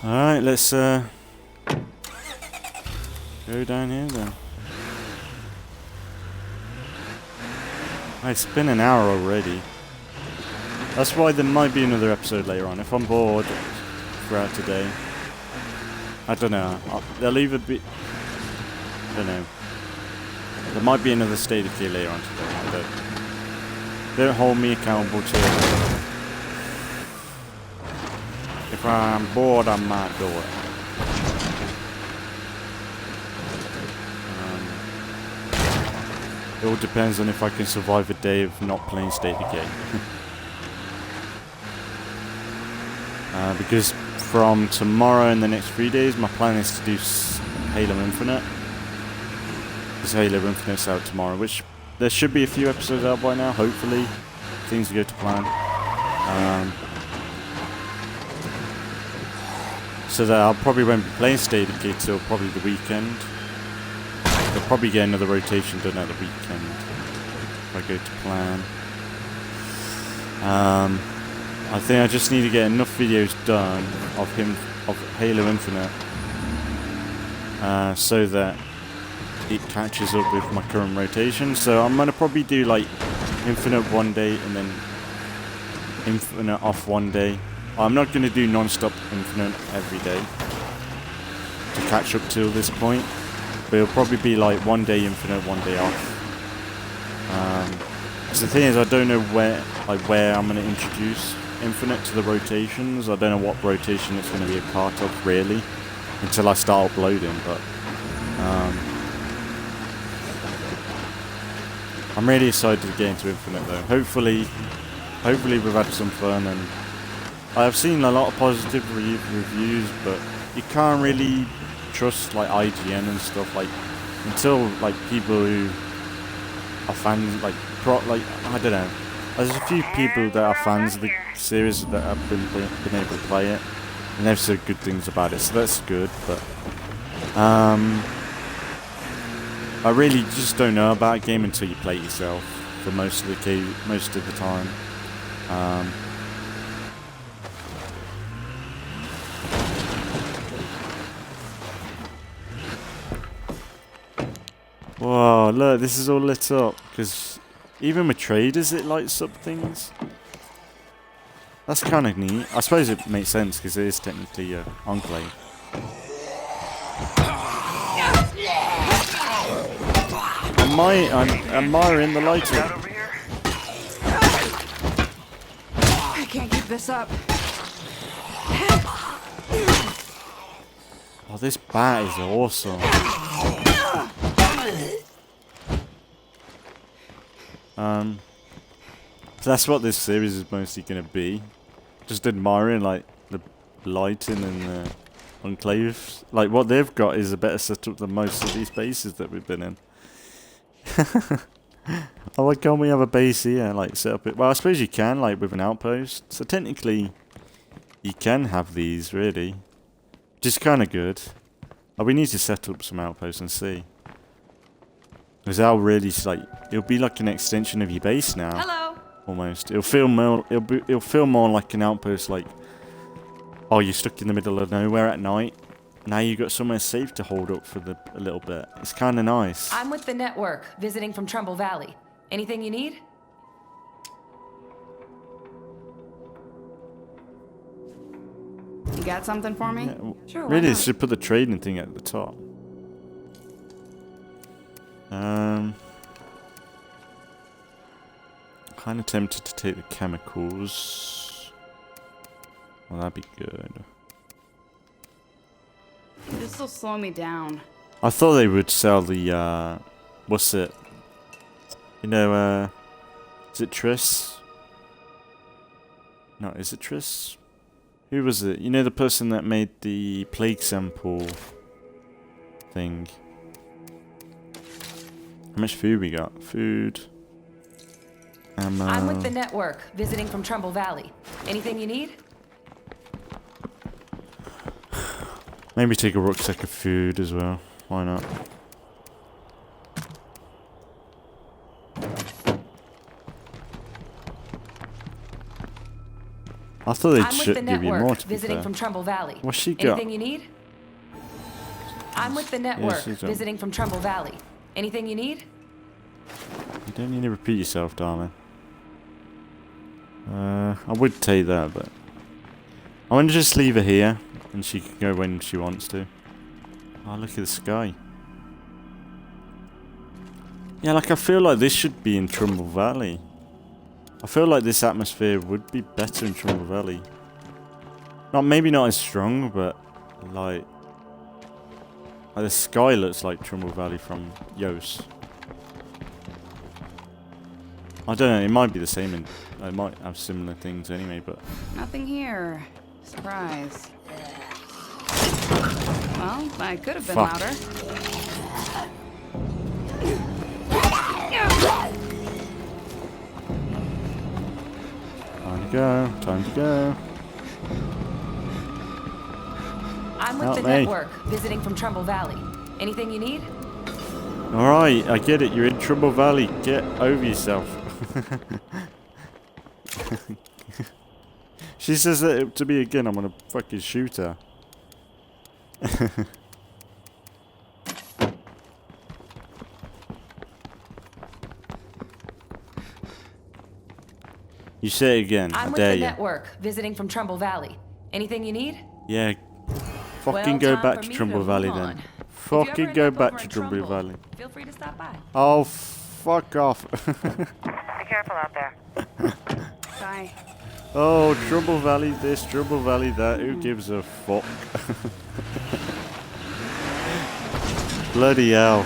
Alright, let's go down here then. It's been an hour already. That's why there might be another episode later on. If I'm bored throughout today. I don't know. They'll either be... I don't know. There might be another State of Decay later on today. Don't hold me accountable to it. If I'm bored, I might do it. It all depends on if I can survive a day of not playing State of Decay. Because from tomorrow and the next 3 days, my plan is to do Halo Infinite. Because Halo Infinite's out tomorrow, which there should be a few episodes out by now, hopefully. Things go to plan. So that I'll probably won't be playing State of Decay till probably the weekend. They'll probably get another rotation done at the weekend if I go to plan. I think I just need to get enough videos done of Halo Infinite so that it catches up with my current rotation. So I'm gonna probably do like Infinite one day and then Infinite off one day. I'm not going to do non-stop Infinite every day to catch up till this point, but it'll probably be like one day Infinite, one day off. Because the thing is, I don't know where I'm going to introduce Infinite to the rotations. I don't know what rotation it's going to be a part of really until I start uploading. But I'm really excited to get into Infinite though. Hopefully we've had some fun, and I've seen a lot of positive reviews, but you can't really trust like IGN and stuff like until like people who are fans like I don't know. There's a few people that are fans of the series that have been able to play it, and they've said good things about it, so that's good. But I really just don't know about a game until you play it yourself for most of the time. Whoa, look, this is all lit up, because even with traders it lights up things. That's kind of neat. I suppose it makes sense, because it is technically an enclave. I'm admiring the lighting. I can't keep this up. Oh, this bat is awesome. So that's what this series is mostly going to be. Just admiring like the lighting and the enclaves. Like what they've got is a better setup than most of these bases that we've been in. Oh, why can't we have a base here? Like set up it. Well, I suppose you can, like with an outpost. So technically, you can have these really, which is kind of good. Oh, we need to set up some outposts and see. Because that'll really like it'll be like an extension of your base now. Hello. Almost. It'll feel more like an outpost. Like, oh, you're stuck in the middle of nowhere at night. Now you got somewhere safe to hold up for a little bit. It's kind of nice. I'm with the network, visiting from Trumball Valley. Anything you need? got something for me? Yeah, Sure, why really, not? should put the trading thing at the top. Kind of tempted to take the chemicals. Well, that'd be good. This will slow me down. I thought they would sell the, what's it? You know, is it Triss? No, is it Triss? Who was it? You know, the person that made the plague sample thing. How much food we got? Food. Ammo. I'm with the network, visiting from Trumball Valley. Anything you need? Maybe take a rucksack of food as well. Why not? I thought they'd I'm with the give you more, network, to be visiting fair. from Trumball Valley. What's she got? Anything you need? I'm with the network, she's on. visiting from Trumball Valley. Anything you need? You don't need to repeat yourself, darling. I would take that, but I want to just leave her here, and she can go when she wants to. Oh, look at the sky. Yeah, like I feel like this should be in Trumball Valley. I feel like this atmosphere would be better in Trumball Valley. Maybe not as strong, but like the sky looks like Trumball Valley from Yos. I don't know, it might be the same, and it might have similar things anyway, but... Nothing here. Surprise. Well, I could have been Fuck. louder. Time to go, time to go. I'm with Help the me. network, visiting from Trumball Valley. Anything you need? Alright, I get it, you're in Trumball Valley. Get over yourself. She says that to me again, I'm gonna fucking shoot her. You say it again, I'm I with dare the you. network, visiting from Trumball Valley. Anything you need? Yeah, fucking Well, go time back for to me Trumball move Valley on. then. If you ever Fucking end go up back over to in Trumball Trumbull, Valley. Feel free to stop by. Oh, fuck off. Be careful out there. Bye. Oh, Trumball Valley this, Trumball Valley that. Who gives a fuck? Bloody hell.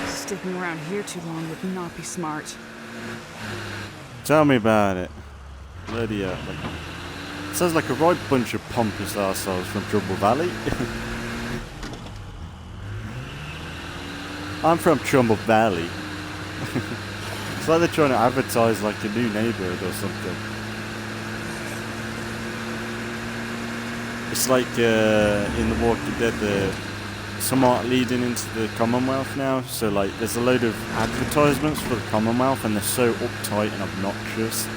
Sticking around here too long would not be smart. Tell me about it. Bloody hell. Sounds like a right bunch of pompous arseholes from Trumball Valley. I'm from Trumball Valley. It's like they're trying to advertise like a new neighborhood or something. It's like in The Walking Dead, they're somewhat leading into the Commonwealth now. So like there's a load of advertisements for the Commonwealth and they're so uptight and obnoxious.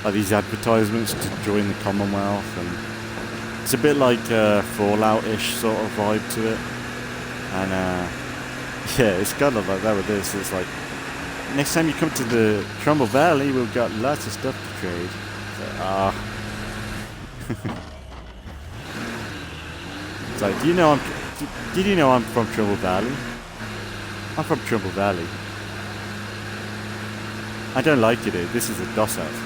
Like these advertisements to join the Commonwealth, and it's a bit like Fallout-ish sort of vibe to it. And yeah, it's kind of like that with this. It's like, next time you come to the Trumball Valley, we've got lots of stuff to trade. It's like, did you know I'm from Trumball Valley? I'm from Trumball Valley. I don't like it here. This is a DOS house.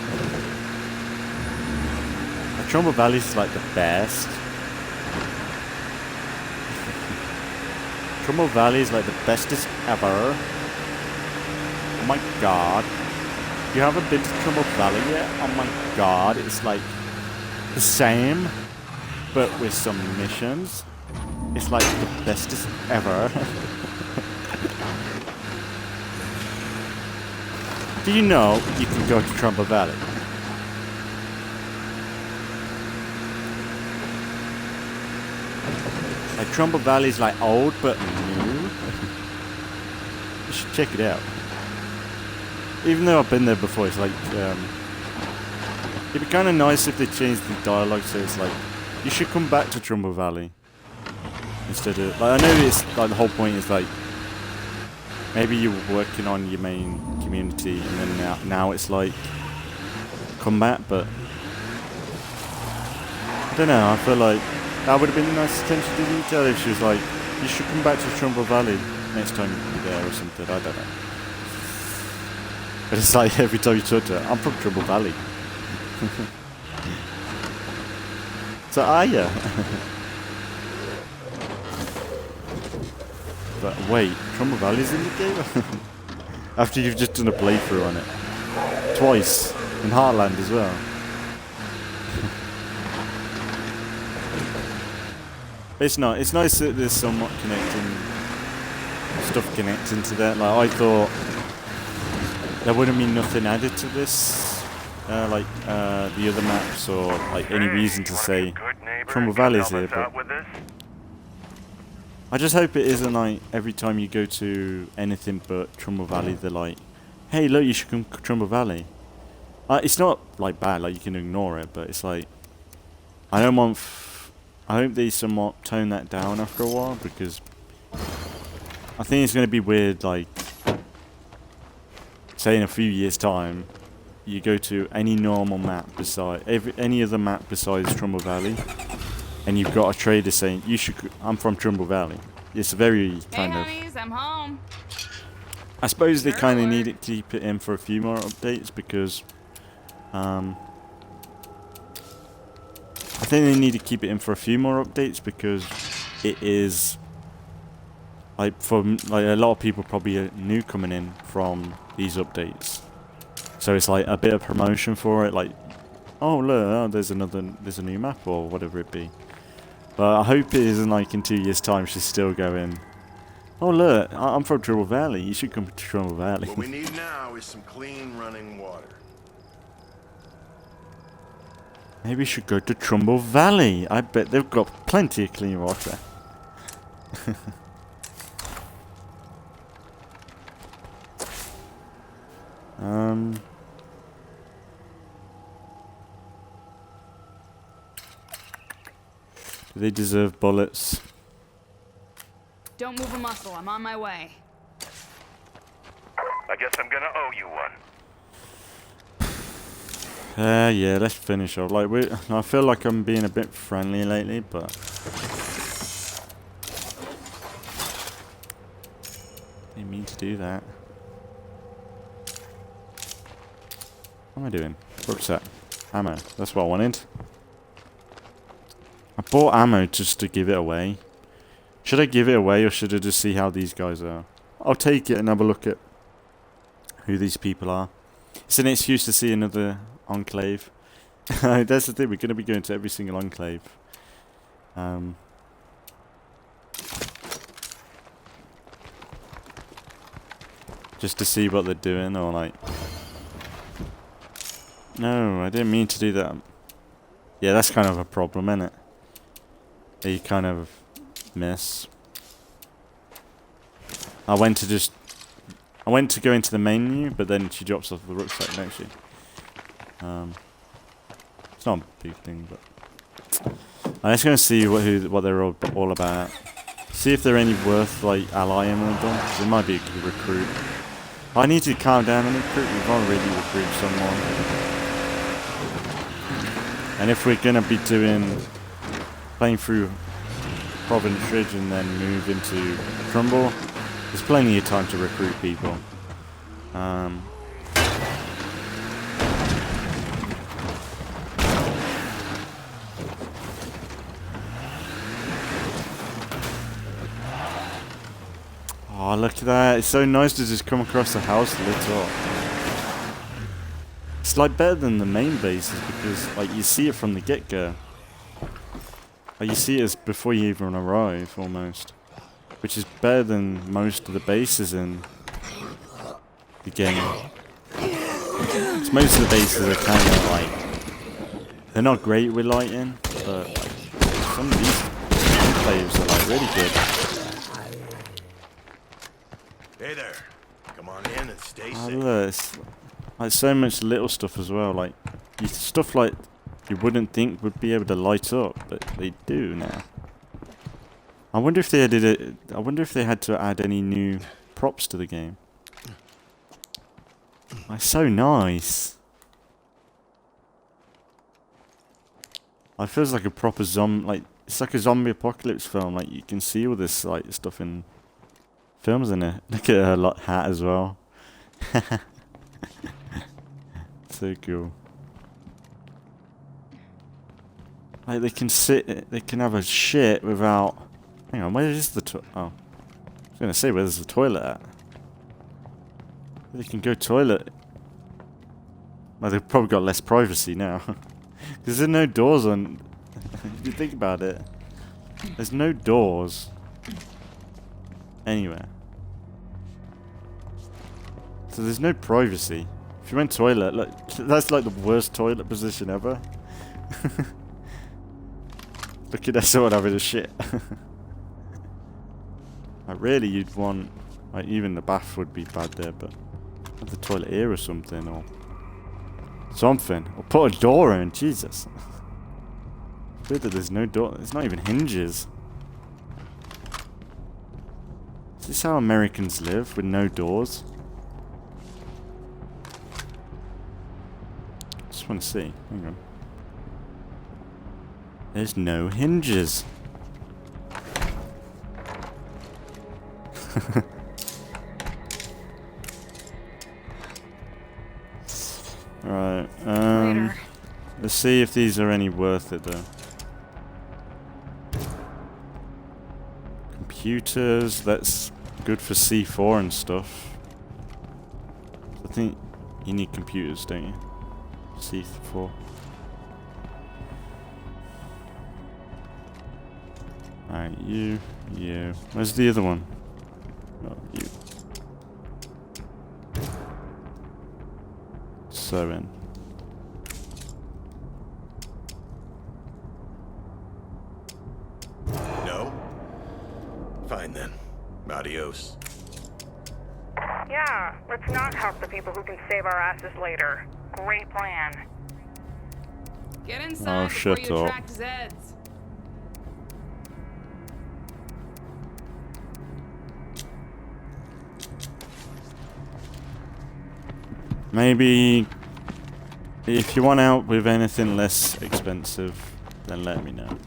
Trumball Valley is like the best. Trumball Valley is like the bestest ever. Oh my god. You haven't been to Trumball Valley yet? Oh my god, it's like the same, but with some missions. It's like the bestest ever. Do you know you can go to Trumball Valley? Like Trumball Valley is like old but new. You should check it out. Even though I've been there before, it's like it'd be kind of nice if they changed the dialogue so it's like you should come back to Trumball Valley instead of like I know it's like the whole point is like maybe you're working on your main community and then now it's like combat, but don't know, I feel like that would have been a nice attention to detail if she was like, you should come back to Trumball Valley next time you're there or something, I don't know. But it's like every time you talk to her, I'm from Trumball Valley. So are ya? But wait, Trumball Valley's in the game? After you've just done a playthrough on it. Twice. In Heartland as well. It's not. It's nice that there's somewhat stuff connecting to that. Like I thought there wouldn't be nothing added to this, like the other maps or like any reason to say Trumball Valley's here. But I just hope it isn't like every time you go to anything but Trumball Valley, they're like, "Hey, look, you should come to Trumball Valley." It's not like bad, like you can ignore it, but it's like I don't want. I hope they somewhat tone that down after a while, because I think it's going to be weird, like, say in a few years' time, you go to any normal map any other map besides Trumball Valley, and you've got a trader saying, I'm from Trumball Valley. It's very kind of... Hey, honeys, I'm home. I suppose they kind of need to keep it in for a few more updates, because... I think they need to keep it in for a few more updates, because it is like for like a lot of people probably are new coming in from these updates, so it's like a bit of promotion for it. Like, oh look, there's a new map or whatever it be. But I hope it isn't like in 2 years' time she's still going, oh look, I'm from Trumball Valley. You should come to Trumball Valley. What we need now is some clean running water. Maybe we should go to Trumball Valley. I bet they've got plenty of clean water. Do they deserve bullets? Don't move a muscle. I'm on my way. I guess I'm gonna owe you one. Yeah, let's finish off. Like I feel like I'm being a bit friendly lately, but I didn't mean to do that. What am I doing? What's that? Ammo. That's what I wanted. I bought ammo just to give it away. Should I give it away, or should I just see how these guys are? I'll take it and have a look at who these people are. It's an excuse to see another enclave. That's the thing, we're going to be going to every single enclave. Just to see what they're doing, or like... No, I didn't mean to do that. Yeah, that's kind of a problem, isn't it? You kind of miss. I went to go into the menu, but then she drops off the rucksack, don't she? It's not a big thing, but I'm just gonna see what they're all about. See if they're any worth like allying with them. 'Cause it might be a good recruit. I need to calm down and recruit. We've already recruited someone, and if we're gonna be playing through Providence Ridge and then move into Trumball, there's plenty of time to recruit people. Oh, look at that. It's so nice to just come across the house lit up. It's like better than the main bases, because like you see it from the get-go. Like you see it as before you even arrive, almost. Which is better than most of the bases in the game. Because most of the bases are kind of like... They're not great with lighting, but like, some of these enclaves are like really good. Hey there. Come on in and stay safe. Look, it's like so much little stuff as well. Like stuff like you wouldn't think would be able to light up, but they do now. I wonder if they did it. I wonder if they had to add any new props to the game. Like so nice. It feels like a proper zombie, like, it's like a zombie apocalypse film. Like, you can see all this, like, stuff in films in it. Look at her hat as well. So cool. Like, they can have a shit without... Hang on, where is the oh. I was gonna say, where's the toilet at? They can go toilet. Well, they've probably got less privacy now. Because there's no doors on... If you think about it. There's no doors anywhere. So there's no privacy. If you went toilet, look, that's like the worst toilet position ever. Look at that someone having a shit. Like, really, you'd want... Like, even the bath would be bad there, but... Have the toilet here or something, or... Something. Or put a door in, Jesus. Weird that there's no door. There's not even hinges. Is this how Americans live, with no doors? Just want to see. Hang on. There's no hinges. Alright, let's see if these are any worth it though. Computers, that's good for C4 and stuff. I think you need computers, don't you? C4. Alright, you. Where's the other one? Oh, you. So in. No? Fine then. Adios. Yeah, let's not help the people who can save our asses later. Great plan. Get inside before shut you up. attract Zeds. Maybe if you want out with anything less expensive, then let me know.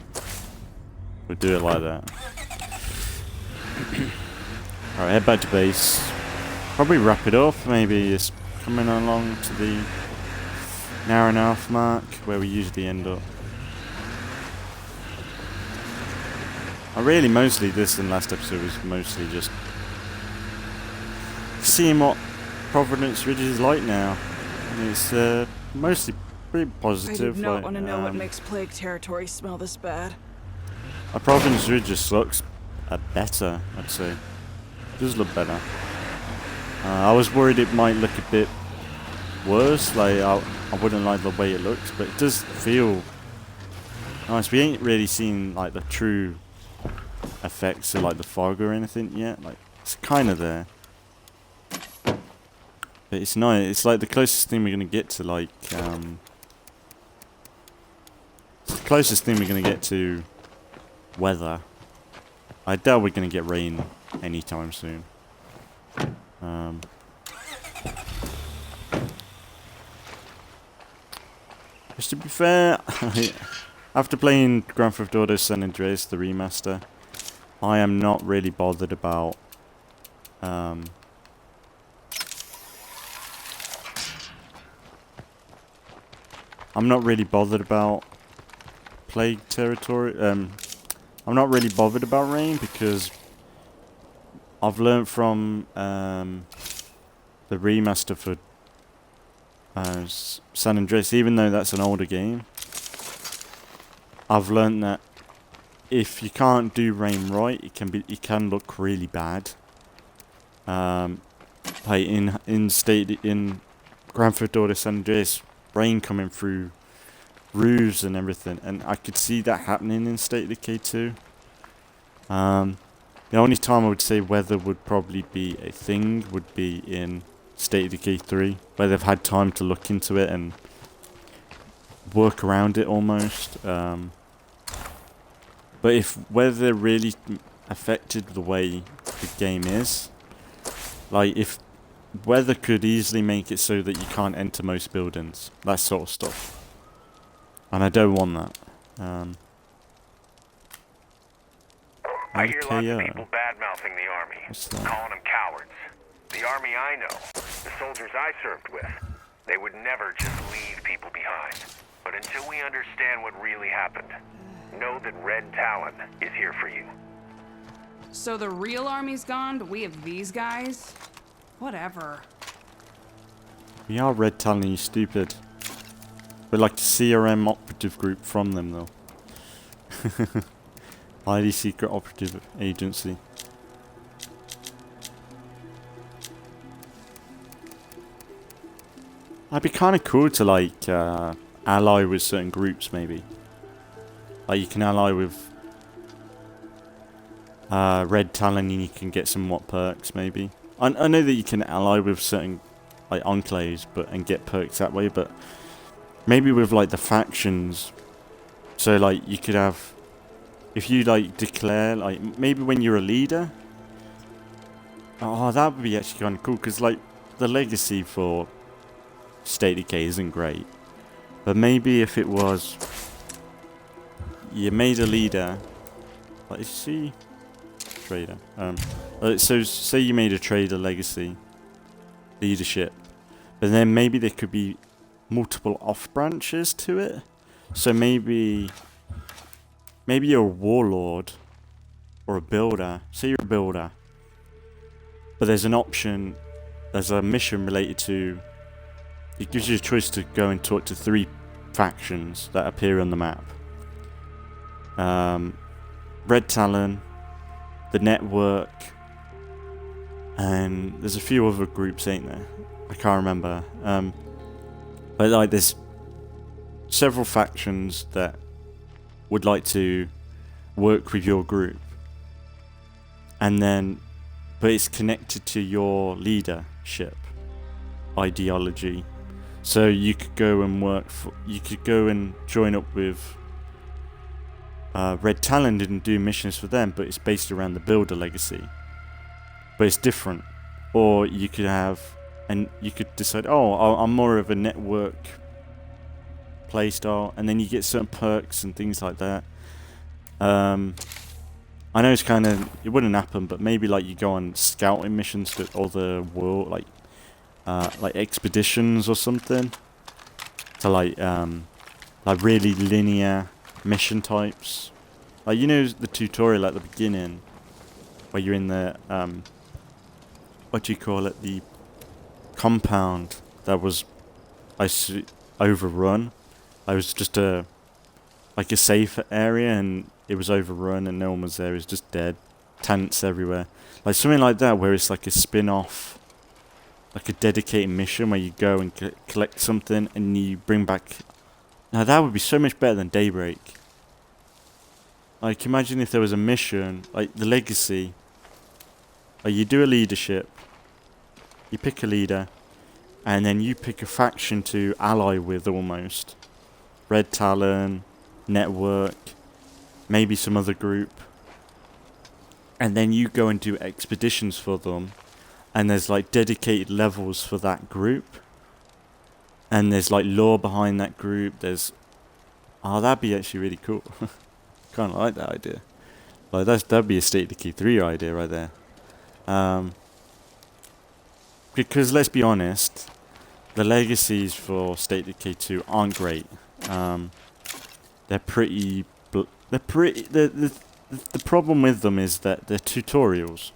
We'll do it like that. Alright, head back to base. Probably wrap it up. Maybe it's coming along to the hour and a half mark where we usually end up. Mostly this and last episode was mostly just seeing what Providence Ridge is like now. And it's mostly pretty positive. I do not like, want to know what makes plague territory smell this bad. Providence Ridge just looks better, I'd say. It does look better. I was worried it might look a bit worse, like I wouldn't like the way it looks, but it does feel nice. We ain't really seen like the true effects of like the fog or anything yet. Like, it's kind of there. But it's nice. It's like the closest thing we're gonna get to like it's the closest thing we're gonna get to weather. I doubt we're gonna get rain anytime soon. Which, to be fair, after playing Grand Theft Auto San Andreas, the remaster, I am not really bothered about I'm not really bothered about plague territory. I'm not really bothered about rain because I've learned from the remaster for San Andreas, even though that's an older game. I've learned that if you can't do rain right, it can look really bad. Like in Grand Theft Auto San Andreas, rain coming through roofs and everything, and I could see that happening in State of Decay 2. The only time I would say weather would probably be a thing would be in State of Decay 3, where they've had time to look into it and work around it almost. But if weather really affected the way the game is, like if weather could easily make it so that you can't enter most buildings, that sort of stuff. And I don't want that. I hear lots of LKO. people bad-mouthing the army, What's that? calling them cowards. The army I know, the soldiers I served with, they would never just leave people behind. But until we understand what really happened, know that Red Talon is here for you. So the real army's gone, but we have these guys? Whatever. We are Red Talon, you stupid. We're like the CRM operative group from them, though. Highly secret operative agency. I'd be kind of cool to like ally with certain groups, maybe. Like you can ally with Red Talon, and you can get some what perks, maybe. I know that you can ally with certain like enclaves, and get perks that way, but maybe with like the factions. So like you could have, if you like declare, like maybe when you're a leader. Oh, that would be actually kind of cool, because like the legacy for State Decay isn't great, but maybe if it was, you made a leader, like is she trader? So say you made a trader legacy leadership, but then maybe there could be multiple off branches to it. So maybe you're a warlord or a builder. Say you're a builder, but there's an option. There's a mission related to. It gives you a choice to go and talk to 3 factions that appear on the map. Red Talon, the Network, and there's a few other groups, ain't there? I can't remember. But like there's several factions that would like to work with your group. And then, but it's connected to your leadership ideology. So you could go and you could go and join up with Red Talon and do missions for them, but it's based around the builder legacy. But it's different. Or you could have, and you could decide, oh, I'm more of a network playstyle, and then you get certain perks and things like that. I know it's kind of, it wouldn't happen, but maybe like you go on scouting missions to other world, like expeditions or something, to like really linear mission types. Like you know the tutorial at the beginning, where you're in the what do you call it? The compound that was overrun. I was just a safe area, and it was overrun, and no one was there. It was just dead, tents everywhere. Like something like that, where it's like a spin-off, like a dedicated mission where you go and collect something and you bring back. Now that would be so much better than Daybreak. Like imagine if there was a mission like the Legacy. Like you do a leadership, you pick a leader, and then you pick a faction to ally with almost. Red Talon, Network, maybe some other group. And then you go and do expeditions for them. And there's like dedicated levels for that group. And there's like lore behind that group. There's... Oh, that'd be actually really cool. Kind of like that idea. Like that'd be a State Decay 3 idea right there. Because let's be honest, the legacies for State Decay 2 aren't great. They're pretty... The problem with them is that they're tutorials.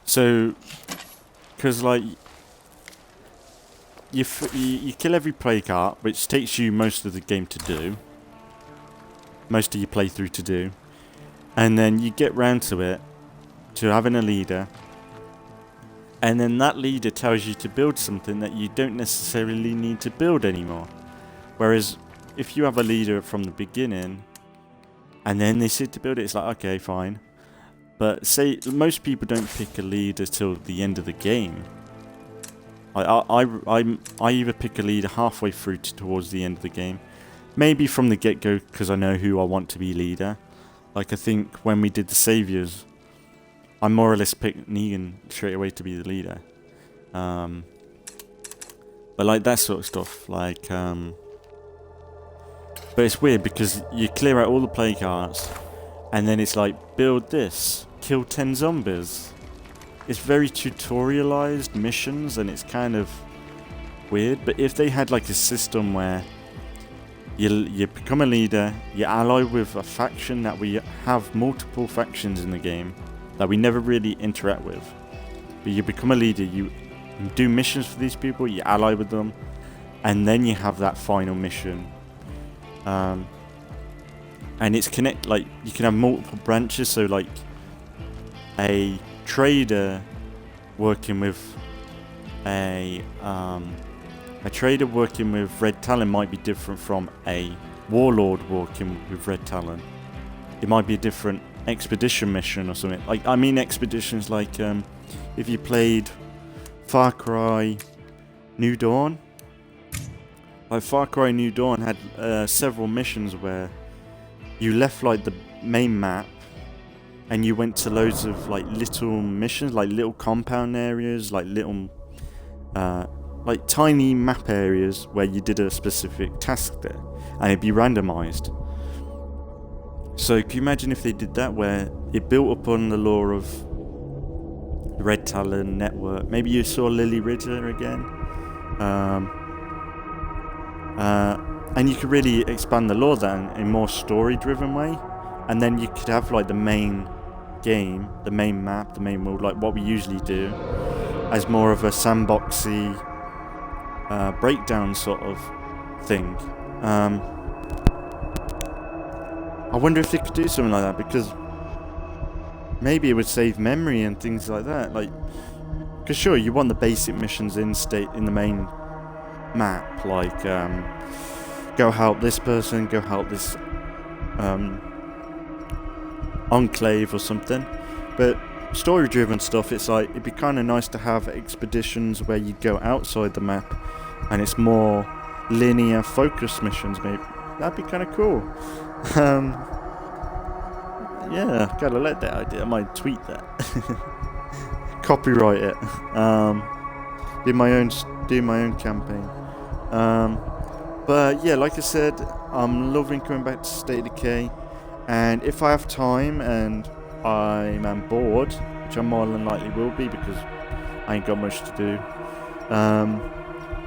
So, because like you kill every plague heart, which takes you most of the game to do, most of your playthrough to do, and then you get round to it, to having a leader, and then that leader tells you to build something that you don't necessarily need to build anymore. Whereas if you have a leader from the beginning, and then they sit to build it, it's like, okay, fine. But say most people don't pick a leader till the end of the game. I either pick a leader halfway through towards the end of the game, maybe from the get-go because I know who I want to be leader. Like I think when we did the Saviors, I more or less picked Negan straight away to be the leader. But But like that sort of stuff, like but it's weird because you clear out all the play cards and then it's like, build this, kill 10 zombies. It's very tutorialized missions and it's kind of weird. But if they had like a system where you become a leader, you ally with a faction, that we have multiple factions in the game that we never really interact with, but you become a leader, you do missions for these people, you ally with them, and then you have that final mission. And it's like you can have multiple branches, so like a trader working with a trader working with Red Talon might be different from a warlord working with Red Talon. It might be a different expedition mission or something. Like, I mean expeditions like if you played Far Cry New Dawn. Like Far Cry New Dawn had several missions where you left like the main map and you went to loads of like little missions, like little compound areas, like little like tiny map areas where you did a specific task there, and it'd be randomized. So can you imagine if they did that, where it built upon the lore of the Red Talon network? Maybe you saw Lily Ritter again, and you could really expand the lore then in a more story-driven way, and then you could have like the main game, the main map, the main world, like what we usually do, as more of a sandboxy breakdown sort of thing. I wonder if they could do something like that, because maybe it would save memory and things like that. Like, because sure, you want the basic missions in the main map, like go help this person, go help this enclave or something. But story-driven stuff, it's like it'd be kind of nice to have expeditions where you go outside the map, and it's more linear focus missions. Maybe that'd be kind of cool. Yeah, gotta like that idea. I might tweet that. Copyright it. Do my own campaign. But yeah, like I said, I'm loving coming back to State of Decay, and if I have time and I'm bored, which I more than likely will be because I ain't got much to do,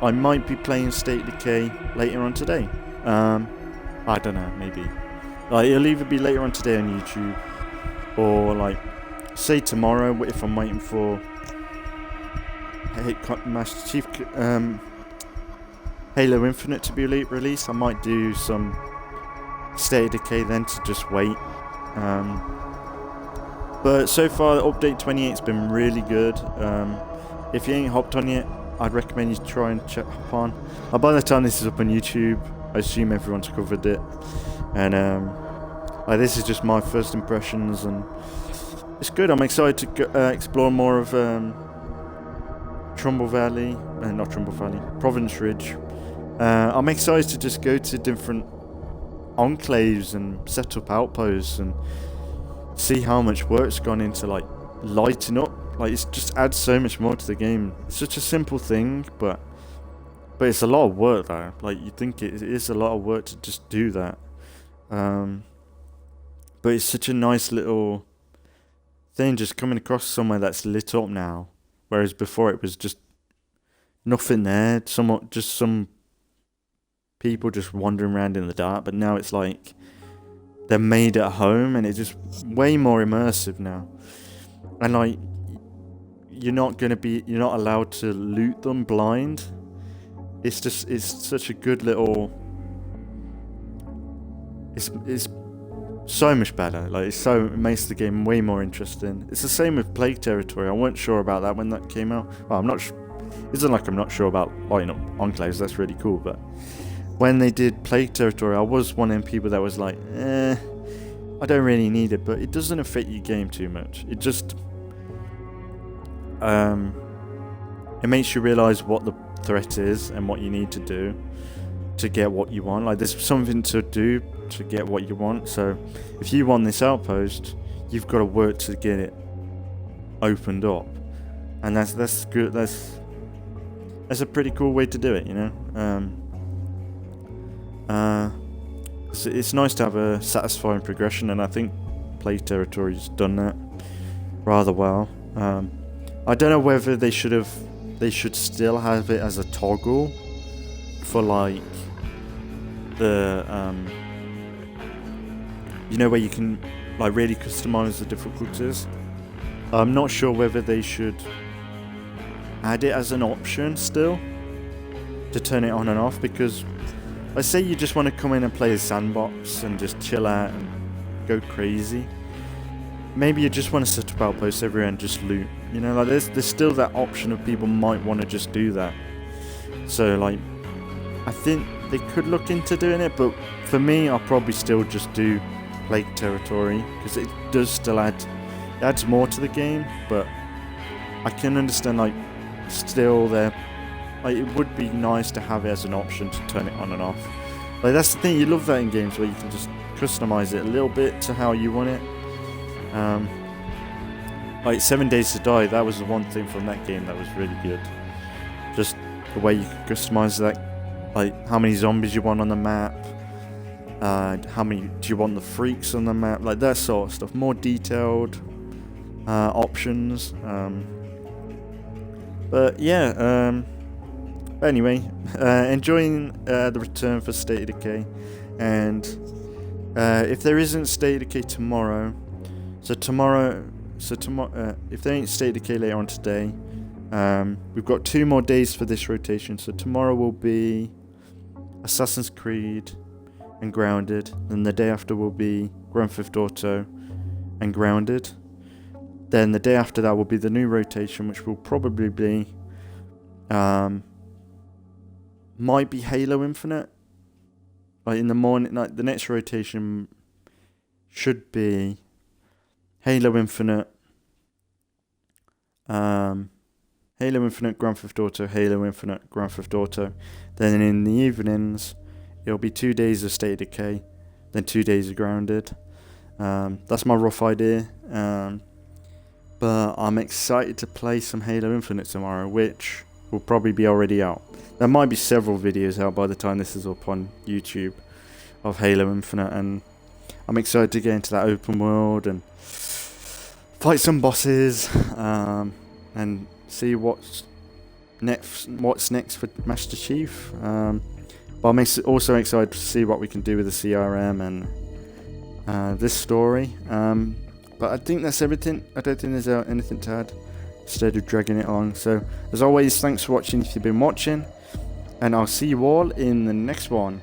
I might be playing State of Decay later on today. I don't know, maybe. Like, it'll either be later on today on YouTube, or like, say tomorrow if I'm waiting for Master Chief Halo Infinite to be released. I might do some State of Decay then to just wait. But so far, update 28's been really good. If you ain't hopped on yet, I'd recommend you try and hop on. By the time this is up on YouTube, I assume everyone's covered it. And this is just my first impressions, and it's good. I'm excited to go, explore more of Trumball Valley, not Trumball Valley, Providence Ridge. I'm excited to just go to different enclaves and set up outposts and see how much work's gone into like lighting up. Like, it just adds so much more to the game. It's such a simple thing, but it's a lot of work though. Like, you think it is a lot of work to just do that. But it's such a nice little thing, just coming across somewhere that's lit up now, whereas before it was just nothing there. Just some people just wandering around in the dark. But now it's like they're made at home, and it's just way more immersive now. And like, you're not allowed to loot them blind. It's such a good little. It's so much better. Like, it makes the game way more interesting. It's the same with Plague Territory. I weren't sure about that when that came out. Well, I'm not. Isn't like I'm not sure about lighting up enclaves. That's really cool. But when they did Plague Territory, I was one of them people that was like, I don't really need it. But it doesn't affect your game too much. It just it makes you realise what the threat is and what you need to do to get what you want. Like, there's something to do to get what you want. So if you want this outpost, you've got to work to get it opened up, and that's good. That's that's a pretty cool way to do it, you know. It's nice to have a satisfying progression, and I think Plague Territory's done that rather well. I don't know whether they should still have it as a toggle for like the you know, where you can like really customize the difficulties. I'm not sure whether they should add it as an option still to turn it on and off, because let's say you just want to come in and play a sandbox and just chill out and go crazy. Maybe you just want to set up outposts everywhere and just loot. You know, like there's still that option of people might want to just do that. So like, I think they could look into doing it, but for me, I'll probably still just do Plague Territory, because it does still adds more to the game, but I can understand like still there. Like, it would be nice to have it as an option to turn it on and off. Like, that's the thing, you love that in games where you can just customize it a little bit to how you want it. Like 7 Days to Die, that was the one thing from that game that was really good. Just the way you can customize that, like how many zombies you want on the map, how many do you want the freaks on the map, like that sort of stuff. More detailed options. But yeah, anyway, enjoying the return for State of Decay, and if there isn't State of Decay tomorrow, if there ain't State of Decay later on today, we've got 2 more days for this rotation. So tomorrow will be Assassin's Creed and Grounded, then the day after will be Grand Theft Auto and Grounded. Then the day after that will be the new rotation, which will probably be might be Halo Infinite. Like in the morning, like the next rotation should be Halo Infinite, Grand Theft Auto, Halo Infinite, Grand Theft Auto. Then in the evenings, it'll be 2 days of State of Decay, then 2 days of Grounded. That's my rough idea. But I'm excited to play some Halo Infinite tomorrow, which will probably be already out. There might be several videos out by the time this is up on YouTube of Halo Infinite, and I'm excited to get into that open world and fight some bosses, and see what's next for Master Chief. But I'm also excited to see what we can do with the CRM and this story. But I think that's everything. I don't think there's anything to add, instead of dragging it on. So as always, thanks for watching if you've been watching, and I'll see you all in the next one.